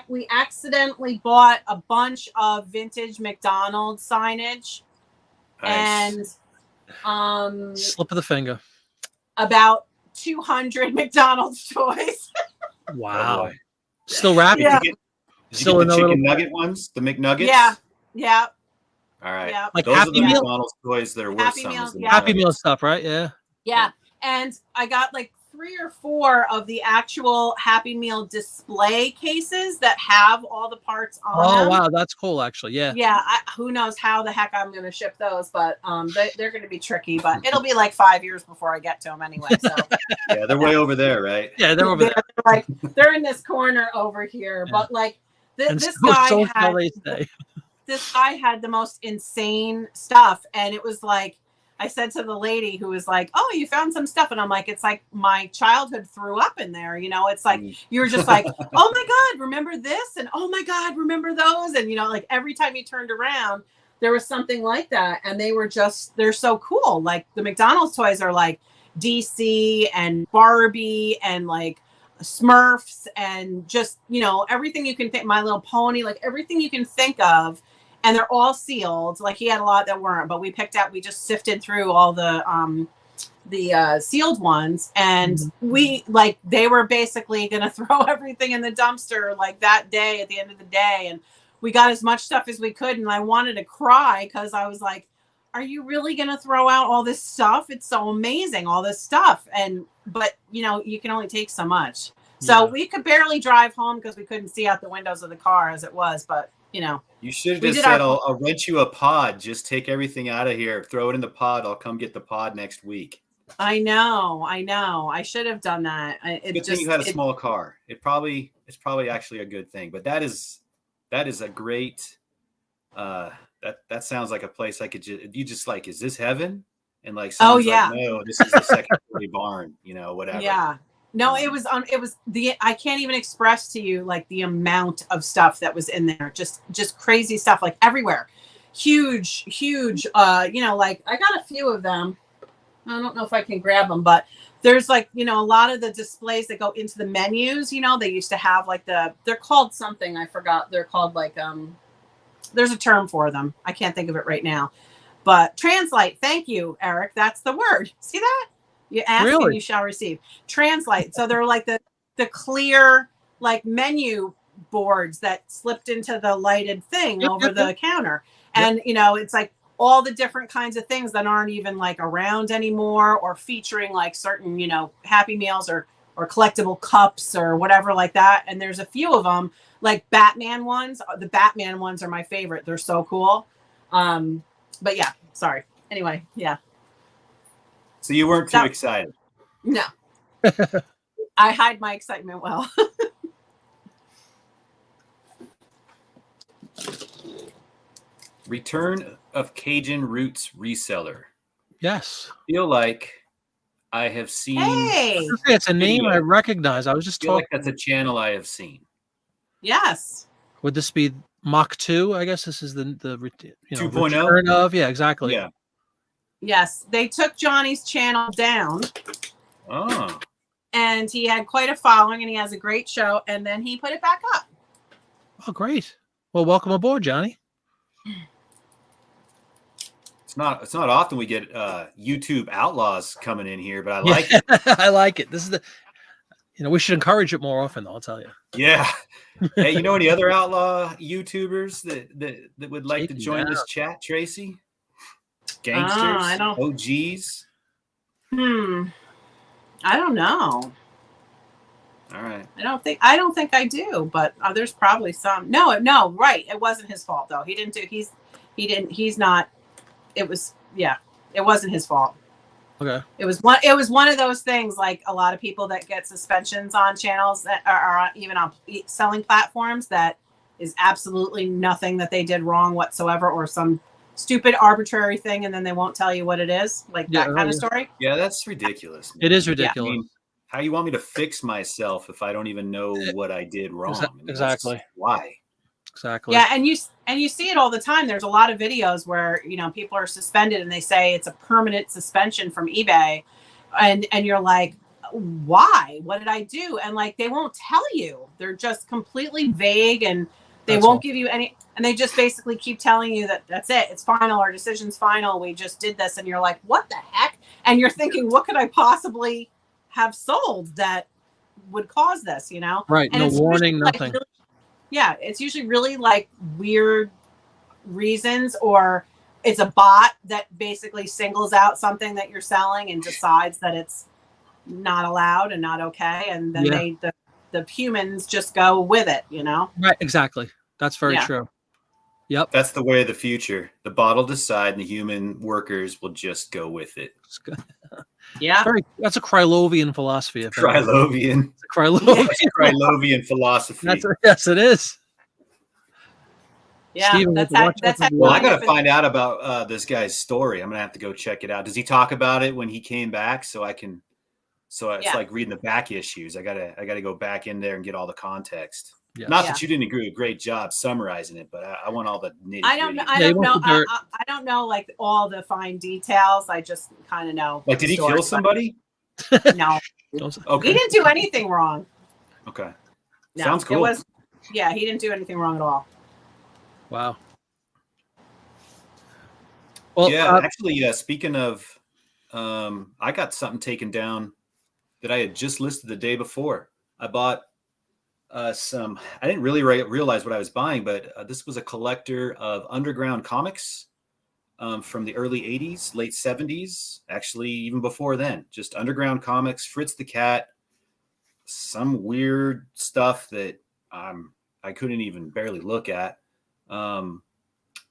we accidentally bought a bunch of vintage McDonald's signage. Nice. And slip of the finger. About 200 McDonald's toys. Wow. Still wrapped? Yeah. Did you get the chicken nugget ones? The McNuggets? Yeah. All right. Yeah. Like those Happy are the Meal? McDonald's toys that are worth Happy something. Meal, yeah. Happy Meal stuff, right? Yeah. Yeah. And I got like 3 or 4 of the actual Happy Meal display cases that have all the parts on them. Oh, wow. That's cool, actually. Yeah. Yeah. Who knows how the heck I'm going to ship those, but they're going to be tricky, but it'll be like 5 years before I get to them anyway. So Yeah, they're way over there, right? Yeah, they're over there. They're in this corner over here, but like this guy had the most insane stuff. And it was like, I said to the lady who was like, "Oh, you found some stuff." And I'm like, it's like my childhood threw up in there. You know, it's like, you were just like, "Oh my God, remember this?" And "Oh my God, remember those?" And, you know, like every time you turned around, there was something like that. And they're so cool. Like the McDonald's toys are like DC and Barbie and like Smurfs and just, you know, everything you can think, My Little Pony, like everything you can think of. And they're all sealed. Like he had a lot that weren't, but we just sifted through all the sealed ones, and they were basically going to throw everything in the dumpster like that day at the end of the day. And we got as much stuff as we could. And I wanted to cry because I was like, are you really going to throw out all this stuff? It's so amazing, all this stuff. But you know, you can only take so much. So we could barely drive home because we couldn't see out the windows of the car as it was, but you know. You should have just said, I'll rent you a pod. Just take everything out of here. Throw it in the pod. I'll come get the pod next week. I know. I should have done that. Good thing you had a small car. It's probably actually a good thing. But that is a great that sounds like a place I could you just like, is this heaven? And like, Oh someone's yeah. like, no, this is the second story barn, whatever. Yeah. No, it was I can't even express to you like the amount of stuff that was in there. Just crazy stuff like everywhere. Huge, like I got a few of them. I don't know if I can grab them, but there's like, a lot of the displays that go into the menus, they used to have like they're called something. I forgot. They're called like, there's a term for them. I can't think of it right now, but translate. Thank you, Eric. That's the word. See that? You ask Really? and you shall receive. Translate. So they're like the clear like menu boards that slipped into the lighted thing over the counter. And, it's like all the different kinds of things that aren't even like around anymore or featuring like certain, Happy Meals or collectible cups or whatever like that. And there's a few of them like Batman ones. The Batman ones are my favorite. They're so cool. But yeah, sorry. Anyway, yeah. So you weren't too excited? No. I hide my excitement well. Return of Cajun Roots reseller. Yes. Feel like I have seen. Hey, it's a name I recognize. I was just feel talking. like that's a channel I have seen. Yes. Would this be Mach 2? I guess this is the 2.0? return of. Yeah, exactly. Yeah. Yes, they took Johnny's channel down. Oh. And he had quite a following, and he has a great show. And then he put it back up. Oh, great! Well, welcome aboard, Johnny. It's not often we get YouTube outlaws coming in here, but I like it. I like it. This is we should encourage it more often, though, I'll tell you. Yeah. Hey, any other outlaw YouTubers that would like to join this chat, Tracy? Gangsters, OGs. I don't know. All right. I don't think I do, but there's probably some. No, right. It wasn't his fault though. He's not. It was, it wasn't his fault. Okay. It was one of those things like a lot of people that get suspensions on channels that are even on selling platforms that is absolutely nothing that they did wrong whatsoever or some stupid arbitrary thing and then they won't tell you what it is, like that kind of story. Yeah, that's ridiculous. Man. It is ridiculous. I mean, how you want me to fix myself if I don't even know what I did wrong? I mean, exactly. Why? Exactly. Yeah, and you see it all the time. There's a lot of videos where people are suspended and they say it's a permanent suspension from eBay, and you're like, why? What did I do? And like they won't tell you. They're just completely vague and they won't give you any. And they just basically keep telling you that that's it. It's final. Our decision's final. We just did this, and you're like, what the heck? And you're thinking, what could I possibly have sold that would cause this? Right. And no warning. Nothing. Yeah, it's usually really like weird reasons, or it's a bot that basically singles out something that you're selling and decides that it's not allowed and not okay, and then the humans just go with it, Right, exactly. That's very true. Yep. That's the way of the future. The bot will decide, and the human workers will just go with it. Yeah. That's a Krylovian philosophy. Krylovian. Krylovian philosophy. Yes, it is. Yeah, Steven, that's well, I got to find out about this guy's story. I'm going to have to go check it out. Does he talk about it when he came back? So it's like reading the back issues. I gotta go back in there and get all the context. Yes. Not that you didn't do a great job summarizing it, but I want all the nitty-gritty. I don't know like all the fine details. I just kind of know. Like, did he kill somebody? No. Okay. He didn't do anything wrong. Okay. No, sounds cool. He didn't do anything wrong at all. Wow. Well, actually, speaking of, I got something taken down that I had just listed the day before. I bought I didn't really realize what I was buying, but this was a collector of underground comics from the early 80s, late 70s, actually even before then. Just underground comics, Fritz the Cat, some weird stuff that I couldn't even barely look at. And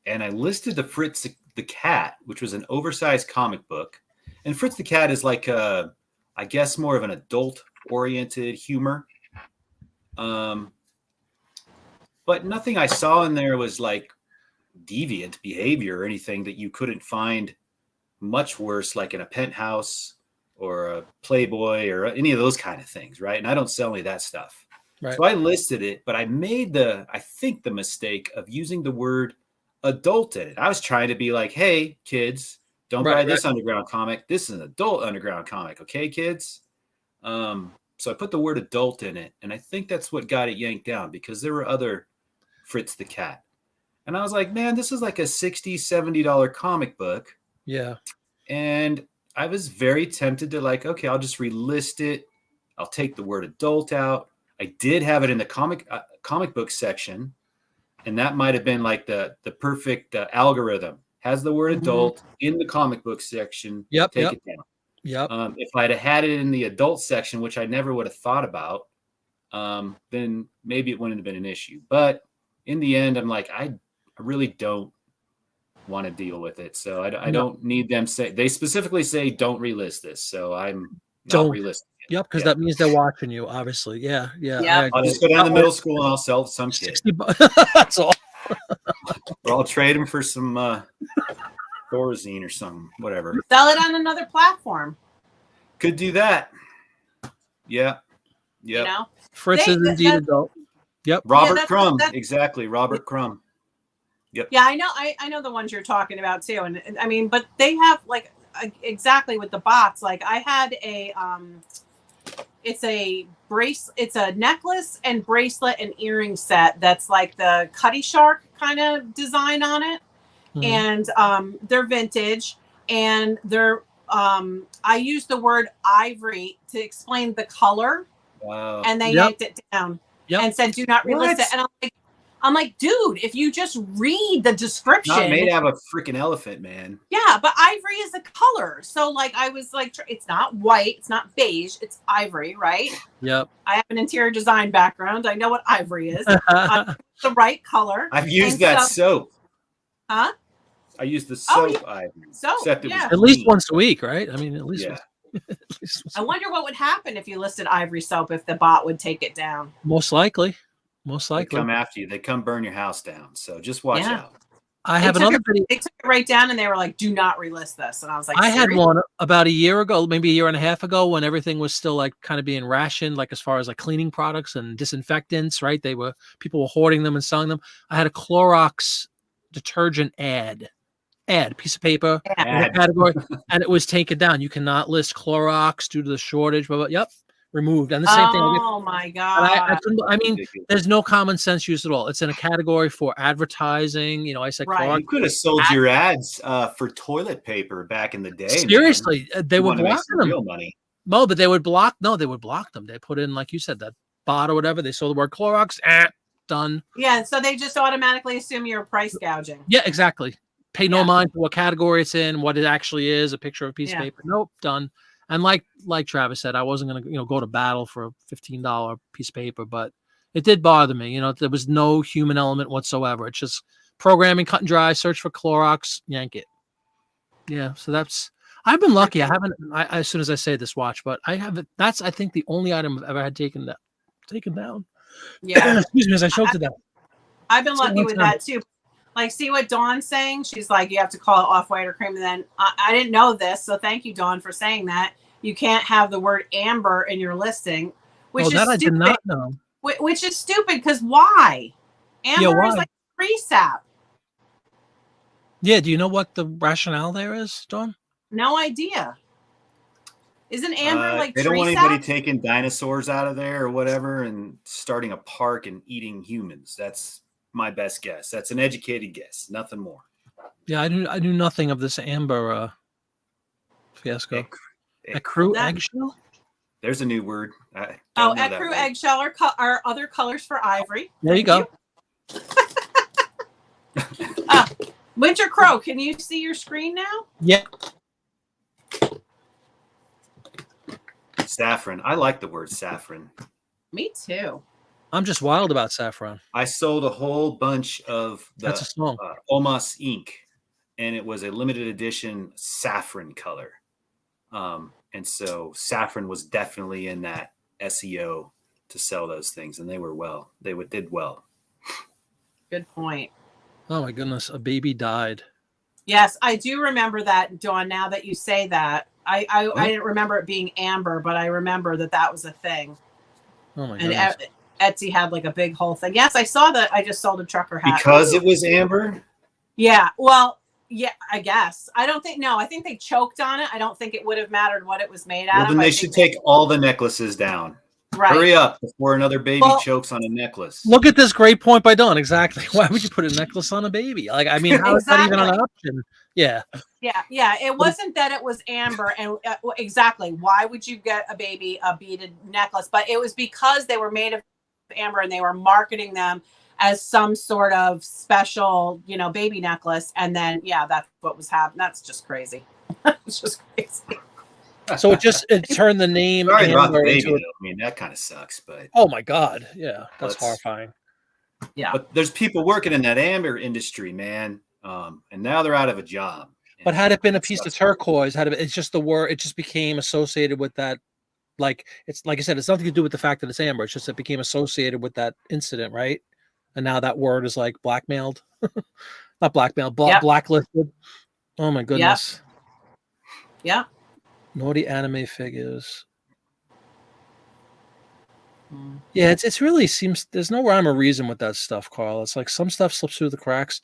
I listed the Fritz the Cat, which was an oversized comic book. And Fritz the Cat is like I guess more of an adult-oriented humor. But nothing I saw in there was like deviant behavior or anything that you couldn't find much worse, like in a Penthouse or a Playboy or any of those kind of things, right? And I don't sell any of that stuff. Right. So I listed it, but I made I think the mistake of using the word adult in it. I was trying to be like, hey, kids, don't buy this underground comic. This is an adult underground comic. Okay, kids? So I put the word adult in it, and I think that's what got it yanked down, because there were other Fritz the Cat. And I was like, man, this is like a $60, $70 comic book. Yeah. And I was very tempted to like, okay, I'll just relist it. I'll take the word adult out. I did have it in the comic book section, and that might have been like the perfect algorithm. Has the word adult in the comic book section. Take it down. Yep. If I'd have had it in the adult section, which I never would have thought about, then maybe it wouldn't have been an issue. But in the end, I'm like, I really don't want to deal with it. So I don't need them they specifically say don't relist this. So I'm not relisting it. Yep, because that means they're watching you, obviously. Yeah. I'll just go down to middle school and I'll sell to some kid. That's all. Or I'll trade them for some Thorazine or something, whatever. Sell it on another platform. Could do that. Yeah. You know? Fritz is indeed adult. Yep. Robert Crumb. Exactly. Robert Crumb. Yep. Yeah, I know. I know the ones you're talking about too. And I mean, but they have like exactly with the bots. Like I had it's a necklace and bracelet and earring set that's like the Cutty Shark kind of design on it. And they're vintage, and they're I used the word ivory to explain the color. Wow. And they yanked it down and said do not relist it. And I'm like, dude, if you just read the description. Not made out of a freaking elephant, man. Yeah, but ivory is a color. So like I was like, it's not white, it's not beige, it's ivory, right? Yep. I have an interior design background. I know what ivory is. The right color. I've used that soap. Huh? I used the soap ivory. Soap, at least once a week, right? I mean, at least. I wonder what would happen if you listed ivory soap if the bot would take it down. Most likely. They come after you. They come burn your house down. So just watch out. I have another video. They took it right down and they were like, do not relist this. And I was like, I had one about a year ago, maybe a year and a half ago, when everything was still like kind of being rationed, like as far as like cleaning products and disinfectants, right? People were hoarding them and selling them. I had a Clorox detergent piece of paper in the category, and it was taken down. You cannot list Clorox due to the shortage, but removed. And the same thing. Oh my god! I mean, there's no common sense use at all. It's in a category for advertising. You know, I said Clorox. You could have sold your ads for toilet paper back in the day. Seriously, they would block them. Real money. No, but they would block. No, they would block them. They put in, like you said, that bot or whatever. They saw the word Clorox. Done. Yeah, so they just automatically assume you're price gouging. Yeah, exactly. Pay no mind to what category it's in, what it actually is, a picture of a piece of paper. Nope, done. And like Travis said, I wasn't gonna go to battle for a $15 piece of paper, but it did bother me. You know, there was no human element whatsoever. It's just programming, cut and dry, search for Clorox, yank it. Yeah, so I've been lucky. I haven't. As soon as I say this, watch, but I haven't. That's I think the only item I've ever had taken down. Yeah. Excuse me, as I choked to death. I've been lucky with that too. Like, see what Dawn's saying? She's like, you have to call it off-white or cream. And then I didn't know this, so thank you, Dawn, for saying that. You can't have the word amber in your listing, which is stupid. I did not know. Which is stupid, because why? Amber is like tree sap. Yeah, do you know what the rationale there is, Dawn? No idea. Isn't amber like they tree don't want sap? anybody taking dinosaurs out of there or whatever and starting a park and eating humans. That's my best guess. That's an educated guess, nothing more. Yeah, I knew nothing of this amber fiasco. Ecru eggshell? There's a new word. Ecru eggshell are other colors for ivory. There you go. Winter Crow, can you see your screen now? Yeah. Saffron. I like the word saffron. Me too. I'm just wild about saffron. I sold a whole bunch of the Omas ink, and it was a limited edition saffron color. And so saffron was definitely in that SEO to sell those things, and they did well. Good point. Oh my goodness, a baby died. Yes, I do remember that, Dawn. Now that you say that, I didn't remember it being amber, but I remember that was a thing. Oh my And goodness. Etsy had like a big whole thing. Yes, I saw that. I just sold a trucker hat. Because it was amber? Yeah. Well, yeah, I guess. I don't think, no, I think they choked on it. I don't think it would have mattered what it was made out Well, of. then they should take all the necklaces down. Right. Hurry up before another baby chokes on a necklace. Look at this great point by Dawn. Exactly. Why would you put a necklace on a baby? Like, I mean, how is that even an option? Yeah. Yeah. It wasn't that it was amber, and exactly. Why would you get a baby a beaded necklace? But it was because they were made of amber and they were marketing them as some sort of special, baby necklace. And then, that's what was happening. That's just crazy. It's just crazy. So it turned the name Amber into I mean, that kind of sucks, but oh my God. Yeah. That's horrifying. Yeah. But there's people working in that amber industry, man. And now they're out of a job. But had it been a piece of turquoise, it's just the word, it just became associated with that. Like, it's like I said, it's nothing to do with the fact that it's amber. It's just it became associated with that incident, right? And now that word is like blackmailed. Not blackmailed, blacklisted. Oh my goodness. Yeah. Naughty anime figures. Yeah, it's really seems there's no rhyme or reason with that stuff, Carl. It's like some stuff slips through the cracks.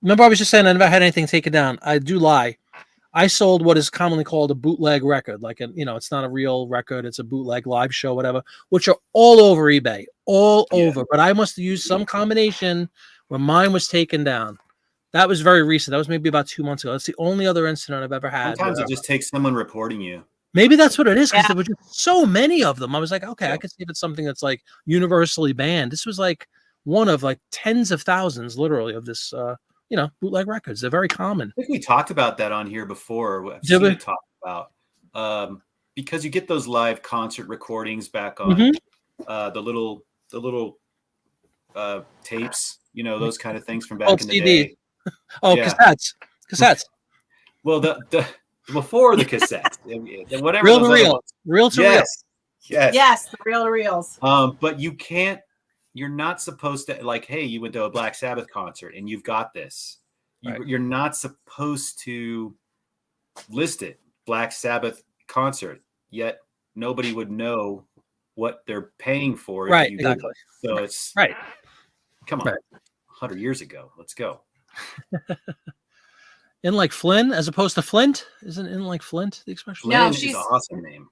Remember, I was just saying I never had anything taken down. I do lie. I sold what is commonly called a bootleg record. Like, it's not a real record. It's a bootleg live show, whatever, which are all over eBay, all over. But I must have used some combination where mine was taken down. That was very recent. That was maybe about 2 months ago. That's the only other incident I've ever had. Sometimes it just takes someone reporting you. Maybe that's what it is, because there were just so many of them. I was like, okay, I could see if it's something that's like universally banned. This was like one of like tens of thousands, literally, of this, bootleg records. They're very common. I think we talked about that on here before. I've Did seen we? it talked about because you get those live concert recordings back on the little tapes, those kind of things from back in the day. Oh, yeah. Cassettes. Well, the before the cassettes, whatever. Reel to reel, reel to reel. Yes, the reel to reels. But you're not supposed to, like, hey, you went to a Black Sabbath concert and you've got this. You're not supposed to list it, Black Sabbath concert, yet nobody would know what they're paying for. Right, exactly. So it's right. Come on, 100 years ago. Let's go. In like Flynn, as opposed to Flint, isn't in like Flint the expression? Flynn is an awesome name.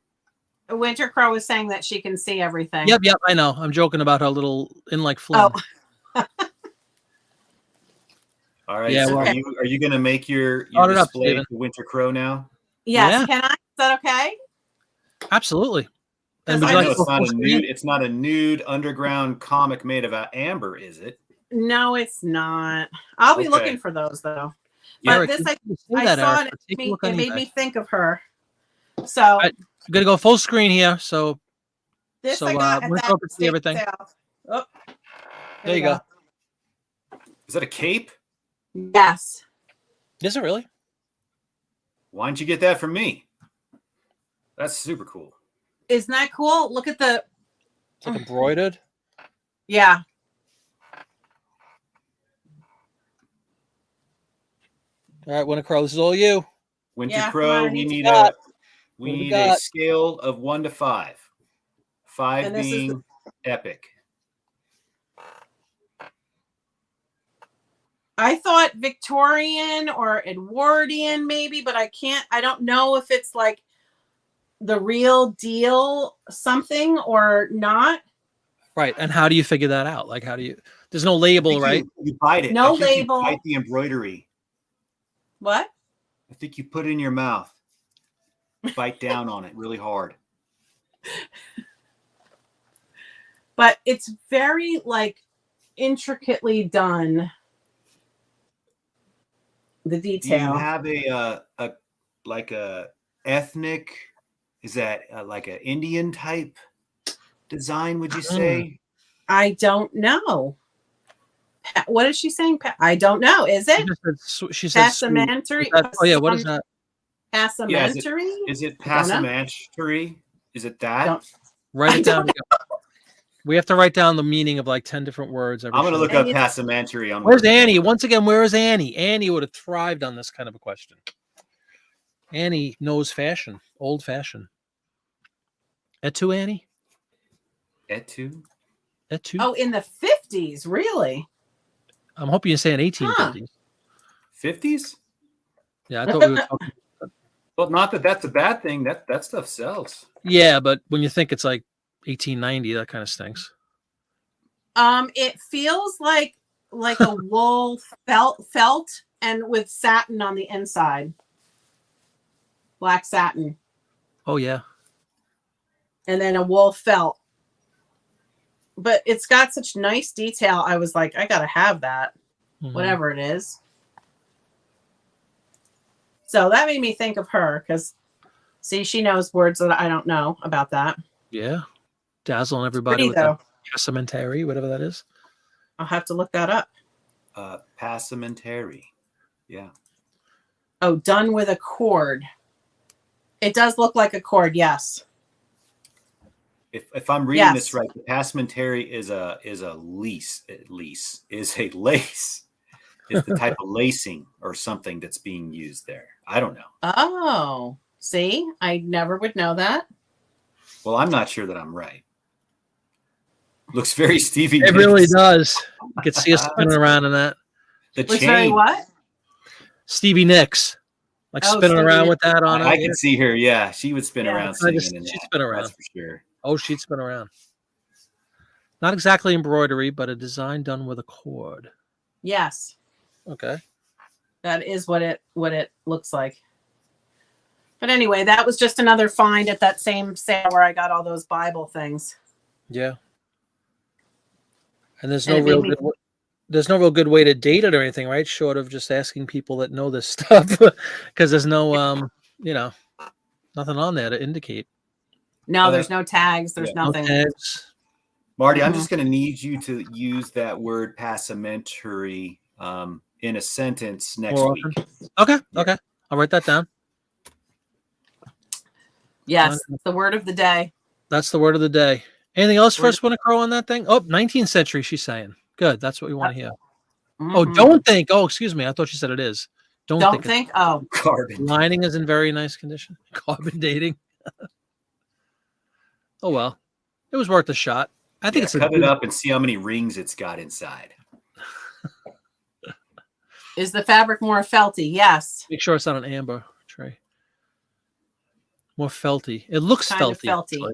Winter Crow was saying that she can see everything. Yep, I know. I'm joking about her little in like Flynn. Oh. All right. Yeah, so are you going to make your display to Winter Crow now? Yes. Yeah. Can I? Is that okay? Absolutely. And I know it's not a nude underground comic made of amber, is it? No, it's not. I'll be looking for those though. But this I saw it. It made me think of her. So I'm gonna go full screen here. So this I got at see everything. Oh, there you go. Is that a cape? Yes. Is it really? Why didn't you get that from me? That's super cool. Isn't that cool? Look at the. It's like embroidered. Yeah. All right, Winter Crow, this is all you. Winter Crow, we need a scale of 1 to 5. 5 being epic. I thought Victorian or Edwardian maybe, but I don't know if it's like the real deal something or not. Right. And how do you figure that out? Like, there's no label, right? You bite it. No label. You bite the embroidery. What? I think you put it in your mouth. Bite down on it really hard. But it's very like intricately done. The detail. Do you have a ethnic? Is that like an Indian type design? Would you say? I don't know. What is she saying? I don't know. Is it? She said passementery. Oh yeah. What is that? Passementery. Is it passementery? Is it that? Write it down. We have to write down the meaning of like 10 different words. I'm going to show. look up passementery on. Where's Annie? Once again, where is Annie? Annie would have thrived on this kind of a question. Annie knows fashion, old fashion. Et tu, Annie? Et tu? Et tu? Oh, in the 50s, really? I'm hoping you're saying 1850s. 50s? Yeah, I thought we were talking. Well, not that that's a bad thing. That stuff sells. Yeah, but when you think it's like 1890, that kind of stinks. It feels like a wool felt and with satin on the inside. Black satin. Oh yeah. And then a wool felt. But it's got such nice detail. I was like, I gotta have that. Mm-hmm. Whatever it is. So that made me think of her because, see, she knows words that I don't know about that. Yeah. Dazzling everybody with that passementery, whatever that is. I'll have to look that up. Passementery. Yeah. Oh, done with a cord. It does look like a cord, yes. If I'm reading this right, the passementery is a lace. Is a lace. Is the type of lacing or something that's being used there. I don't know. Oh, see, I never would know that. Well, I'm not sure that I'm right. Looks very Stevie It Nicks. really does. You could see us spinning around in that. The Looks chain. very what? Stevie Nicks. Like spinning Stevie around Nicks. with that on I it. can see her. Yeah, she would spin around singing. She'd spin around. That's for sure. Oh, she'd spin around. Not exactly embroidery, but a design done with a cord. Yes. Okay. That is what it looks like. But anyway, that was just another find at that same sale where I got all those Bible things. Yeah. And there's no real good way to date it or anything, right? Short of just asking people that know this stuff, because there's no nothing on there to indicate. No, there's no tags. There's nothing. No tags. Marty, I'm just going to need you to use that word passementery in a sentence next week. Okay. Okay. I'll write that down. Yes, the word of the day. That's the word of the day. Anything else for us, Winter Crow, on that thing? Oh, 19th century, she's saying. Good. That's what we want to hear. Mm-hmm. Oh, don't think. Oh, excuse me. I thought you said it is. Don't think. Oh, carbon. Lining is in very nice condition. Carbon dating. Oh, well. It was worth a shot. I think it's cut it up and see how many rings it's got inside. Is the fabric more felty? Yes. Make sure it's not an amber tray. More felty. It looks kind felty. Of felty.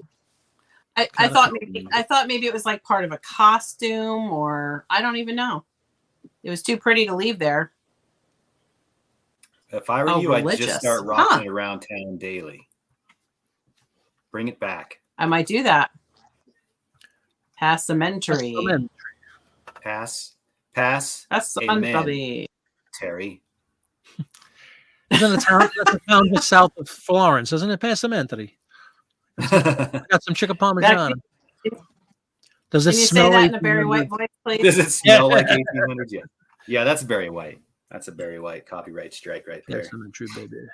I thought maybe it was like part of a costume, or I don't even know. It was too pretty to leave there. If I were you, I'd just start rocking it around town daily. Bring it back. I might do that. Passementery. Pass. Passementery. Terry. Isn't that's a town just south of Florence, isn't it? Passementery. Got some chicken parmesan. Does it smell? Can you say that in a Barry White voice, please? Does it smell like 1800s? Yeah, that's Barry White. That's a Barry White copyright strike right there. Passementery, baby.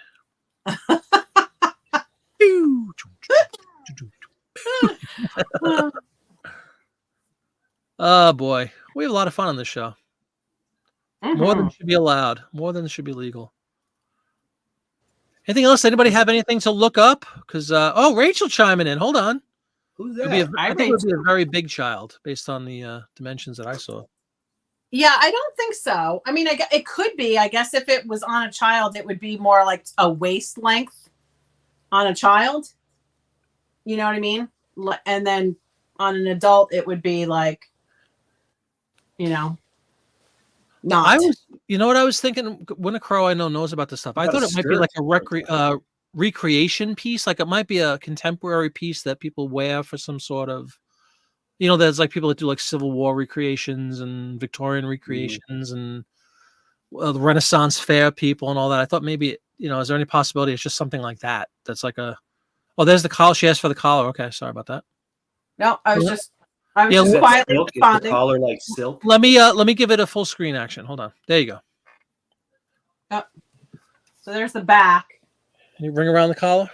Oh boy, we have a lot of fun on this show. Mm-hmm. More than should be allowed. More than should be legal. Anything else? Anybody have anything to look up? Because Rachel chiming in. Hold on. Who's that? I think it would be a very big child based on the dimensions that I saw. Yeah, I don't think so. I mean, it could be. I guess if it was on a child, it would be more like a waist length on a child. You know what I mean? And then on an adult, it would be like, not. You know what I was thinking? Winter Crow, I know, knows about this stuff. I thought it might be like a recreation piece. Like it might be a contemporary piece that people wear for some sort of, there's like people that do like Civil War recreations and Victorian recreations and the Renaissance fair people and all that. I thought maybe, is there any possibility it's just something like that? That's like there's the collar. She asked for the collar. Okay. Sorry about that. No, I was just quietly responding. Collar like silk. Let me give it a full screen action. Hold on. There you go. Oh. So there's the back. Can you bring around the collar?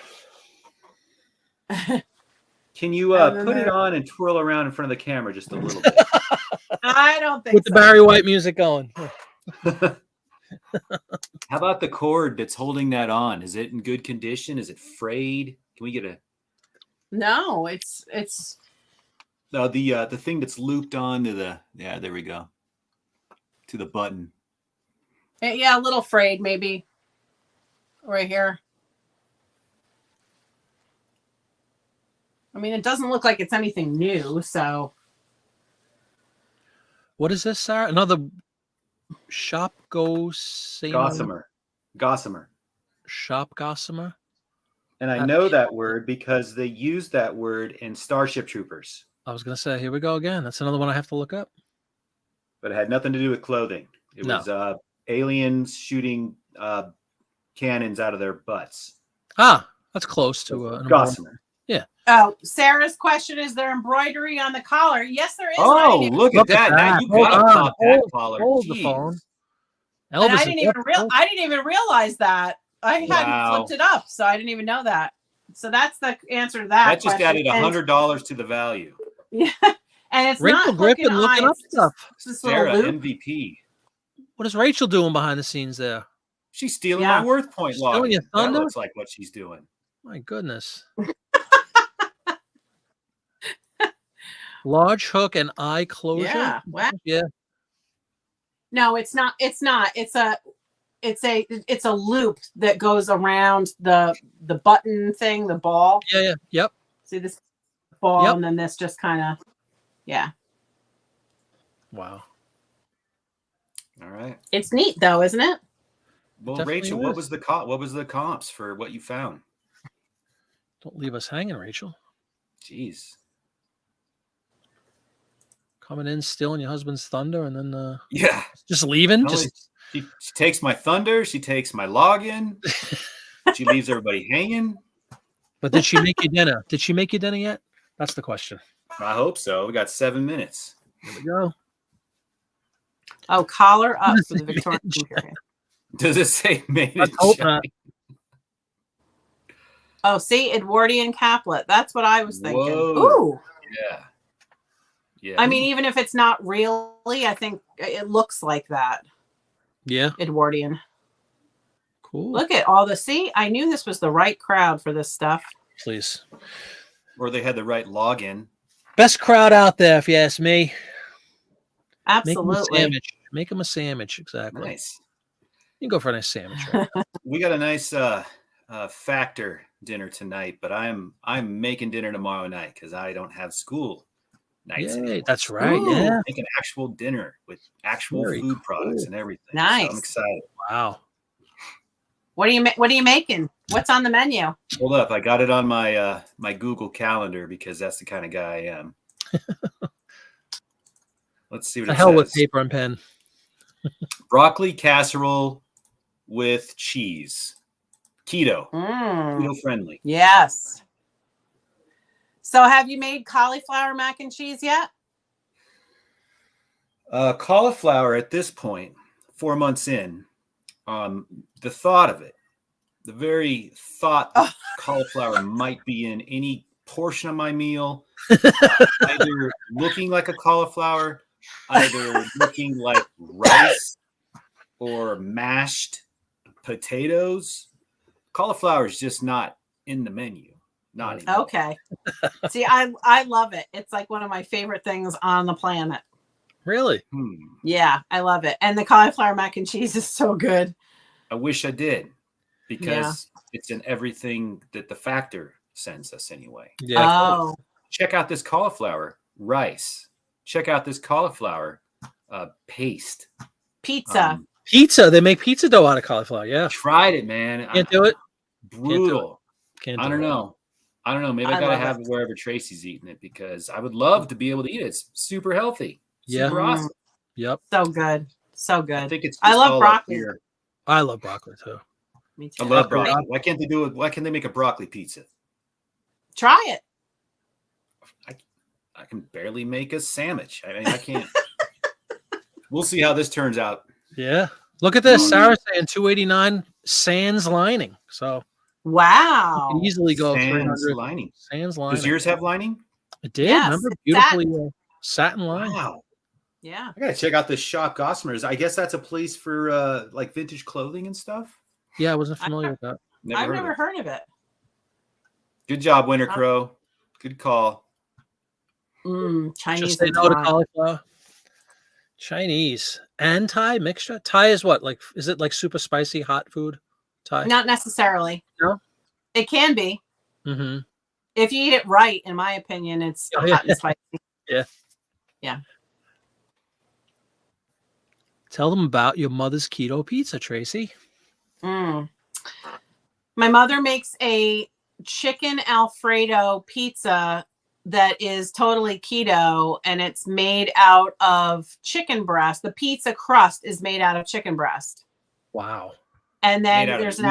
Can you And then put it there- on and twirl around in front of the camera just a little bit? I don't think Put it on and twirl around in front of the camera just a little I don't think With the so. Barry White music going. bit. How about the cord that's holding that on? Is it in good condition? Is it frayed? Can we get a No, it's the thing that's looped on to the there we go. To the button. yeah, a little frayed maybe right here. I mean, it doesn't look like it's anything new, so What is this, Sarah? Another shop Gossamer. Shop gossamer. And I know that word because they use that word in Starship Troopers. I was gonna say, here we go again. That's another one I have to look up. But it had nothing to do with clothing. It was aliens shooting cannons out of their butts. Ah, that's close to an Gossamer. oh, Sarah's question is there embroidery on the collar? Yes, there is. Oh, and look at that. Now you gotta pop that collar. Hold the Jeez. phone. I Elvis, I didn't even realize that. I hadn't Wow. flipped it up, so I didn't even know that. So that's the answer to that. That just question. added $100 to the value. Yeah, and it's Rachel not Griffin hooking looking on, up stuff. it's this little Sarah, loop. MVP. What is Rachel doing behind the scenes there? She's stealing Yeah. my worth point Stealing log. your That thunder? looks like what she's doing. My goodness. Large hook and eye closure. Yeah. Wow. Yeah. No, it's not. It's not. It's a loop that goes around the button thing, the ball. Yeah. Yeah. Yep. See this ball, Yep. and then this just kind of, yeah. Wow. All right. It's neat though, isn't it? Well, Definitely Rachel, is. what was the comps for what you found? Don't leave us hanging, Rachel. Jeez. Coming in, stealing your husband's thunder, and then Yeah. just leaving. Not only- She takes my thunder. She takes my login. She leaves everybody hanging. But did she make you dinner? Did she make you dinner yet? That's the question. I hope so. We got 7 minutes. Here we go. Oh, collar up for the Victorian period. Does it say made in Let's hope China? not. Oh, see, Edwardian caplet. That's what I was thinking. Whoa. Ooh. Yeah. Yeah. I mean, even if it's not really, I think it looks like that. Yeah. Edwardian. Cool. Look at all the. See, I knew this was the right crowd for this stuff. Please. or they had the right login. Best crowd out there, if you ask me. Absolutely. Make them a sandwich. Exactly. Nice. You can go for a nice sandwich. Right? We got a nice factor dinner tonight, but I'm making dinner tomorrow night because I don't have school nights. Yay, anymore. that's right. Ooh. Yeah. Making actual dinner with actual Very food products cool. and everything. Nice. So I'm excited. Wow. What are you making? What's on the menu? Hold up, I got it on my my Google Calendar because that's the kind of guy I am. Let's see what The it hell says. with paper and pen. Broccoli casserole with cheese. Keto. Mm, Keto friendly. yes. So have you made cauliflower mac and cheese yet? Cauliflower at this point, 4 months in, the thought of it, the very thought that cauliflower might be in any portion of my meal, either looking like a cauliflower, either looking like rice or mashed potatoes. Cauliflower is just not in the menu. Not anymore. Okay. See, I love it. It's like one of my favorite things on the planet. Really? Yeah, I love it. And the cauliflower mac and cheese is so good. I wish I did because it's in everything that the factor sends us anyway. Yeah. Oh, Check out this cauliflower rice. Check out this cauliflower paste. pizza. Pizza. They make pizza dough out of cauliflower. Yeah. Tried it, man. Can't do it. Brutal. Can't do I don't it. know. Maybe I I gotta love have it. it wherever Tracy's eating it because I would love to be able to eat it. It's super healthy. Yeah. Super awesome. Yep. So good. So I good. think it's. I just love all up broccoli. here. I love broccoli too. Me I too. love broccoli. Why can't they do it? Why can't they make a broccoli pizza? Try it. I can barely make a sandwich. I mean, I can't. We'll see how this turns out. Yeah. Look at this. Sarah saying 289 sans lining. So Wow. You can easily go Sans 300 lining. sans lining. Does yours have lining? It did. Yes, Remember, it's beautifully satin line. Wow. Yeah. I gotta check out this shop, Gossamer's. I guess that's a place for like vintage clothing and stuff. Yeah, I wasn't familiar with that. I've never heard of it. Good job, Winter Crow. Good call. Chinese. Just say and no to Thai. cauliflower. Chinese and Thai mixture. Thai is what? Like, is it like super spicy hot food? Thai? Not necessarily. No. It can be. Mm-hmm. If you eat it right, in my opinion, it's Oh, hot and spicy. Yeah. Yeah. Tell them about your mother's keto pizza, Tracy. My mother makes a chicken Alfredo pizza that is totally keto, and it's made out of chicken breast. The pizza crust is made out of chicken breast. Wow. And then there's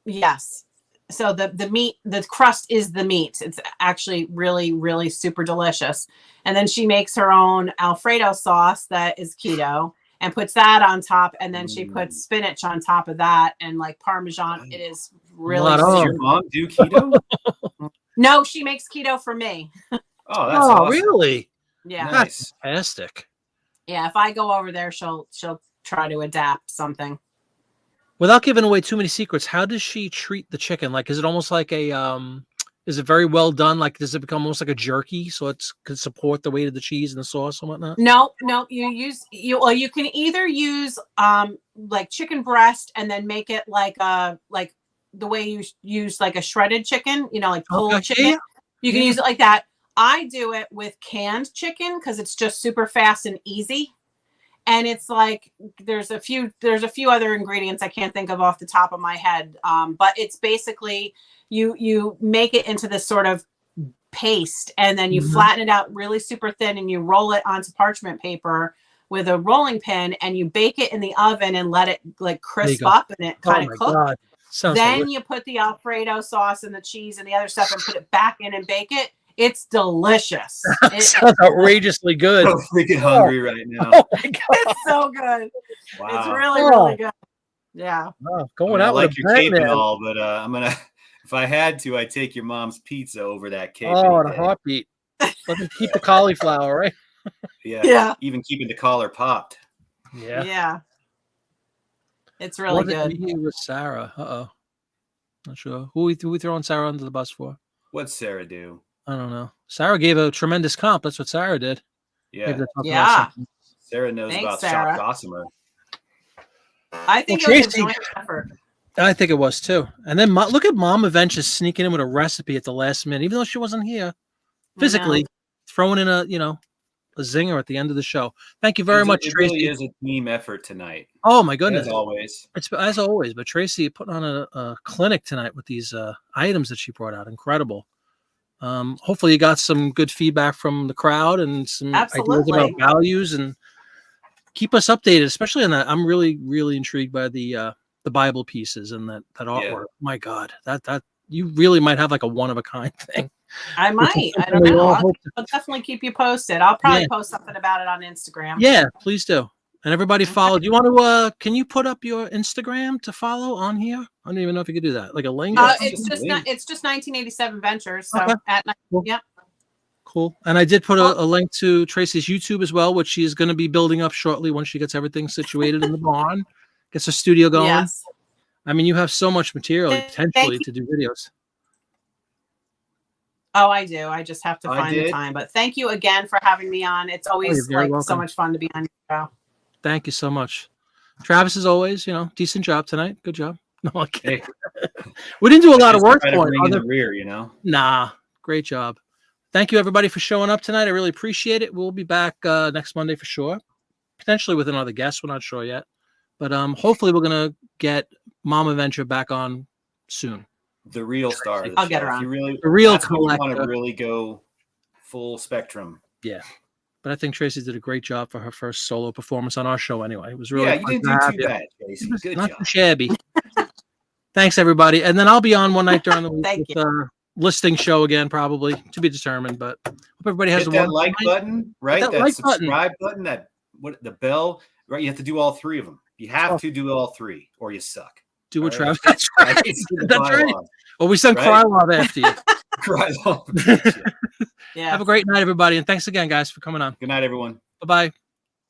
yes. So the meat, the crust is the meat. It's actually really, really super delicious. And then she makes her own Alfredo sauce that is keto and puts that on top. And then she puts spinach on top of that and like Parmesan. It is really. Does your mom do keto? No, she makes keto for me. Oh, that's awesome. Really? Yeah. Nice. Fantastic. Yeah. If I go over there, she'll try to adapt something. Without giving away too many secrets, how does she treat the chicken? Like, is it almost like a is it very well done? Like, does it become almost like a jerky so it could support the weight of the cheese and the sauce and whatnot? No, you can either use like chicken breast and then make it like the way you use like a shredded chicken, like pulled chicken. Yeah. You can use it like that. I do it with canned chicken because it's just super fast and easy. And it's like there's a few other ingredients I can't think of off the top of my head. But it's basically you make it into this sort of paste and then you flatten it out really super thin and you roll it onto parchment paper with a rolling pin and you bake it in the oven and let it like crisp up and it kind of cook. Then delicious. you put the Alfredo sauce and the cheese and the other stuff and put it back in and bake it. It's delicious. Sounds outrageously good. I'm freaking hungry right now. Oh my God. It's so good. Wow. It's really, really good. Yeah. Wow. I Going mean, I out like with your a cape bang, and man. all, but I'm gonna. If I had to, I'd take your mom's pizza over that cape. Oh, any in a day. heartbeat. Let them keep the cauliflower, right? Yeah. Even keeping the collar popped. Yeah. It's really good. Me with Sarah. Not sure. Who we throwing Sarah under the bus for? What'd Sarah do? I don't know. Sarah gave a tremendous comp. That's what Sarah did. Yeah. Maybe they're talking Yeah. about something. Sarah knows Thanks, about Sarah. Shop Gossamer. I think Well, it was a Tracy- joint effort. I think it was too. And then look at Mom Adventure sneaking in with a recipe at the last minute, even though she wasn't here physically, throwing in a zinger at the end of the show. Thank you very much, It Tracy. really is a team effort tonight. Oh my goodness. As always. It's as always, but Tracy put on a clinic tonight with these items that she brought out. Incredible. Hopefully you got some good feedback from the crowd and some ideas about values, and keep us updated, especially on that. I'm really, really intrigued by the Bible pieces and that artwork. Yeah. My God, that you really might have like a one of a kind thing. I might. I don't know. I'll definitely keep you posted. I'll probably post something about it on Instagram. Yeah, please do. And everybody follow. Do you want to? Can you put up your Instagram to follow on here? I don't even know if you could do that. Like a link. It's just 1987 Ventures. So at night. Cool. Yep. Cool. And I did put a link to Tracy's YouTube as well, which she's going to be building up shortly once she gets everything situated in the barn, gets her studio going. Yes. I mean, you have so much material potentially to do videos. Oh, I do. I just have to find the time. But thank you again for having me on. It's always so much fun to be on your show. Thank you so much. Travis, as always, decent job tonight. Good job. No, okay. We didn't do a lot of work for it. In the rear, Nah, great job. Thank you, everybody, for showing up tonight. I really appreciate it. We'll be back next Monday for sure. Potentially with another guest. We're not sure yet. But hopefully we're going to get Mom Adventure back on soon. The real star. Of the I'll show. get her on. The real collector. Want to really go full spectrum. Yeah. But I think Tracy did a great job for her first solo performance on our show anyway. It was really you didn't do too bad, Tracy. Good not job. too shabby. Thanks, everybody. And then I'll be on one night during the week with listing show again, probably to be determined. But hope everybody has Hit that like button, right? That That like subscribe button. That the bell, right? You have to do all three of them. You have to do all three, or you suck. Do what All Travis. right. That's right. It's the That's right. bylaws. Well, we send Right? Krylov after you. Right. Yeah. Have a great night, everybody, and thanks again, guys, for coming on. Good night, everyone. Bye bye.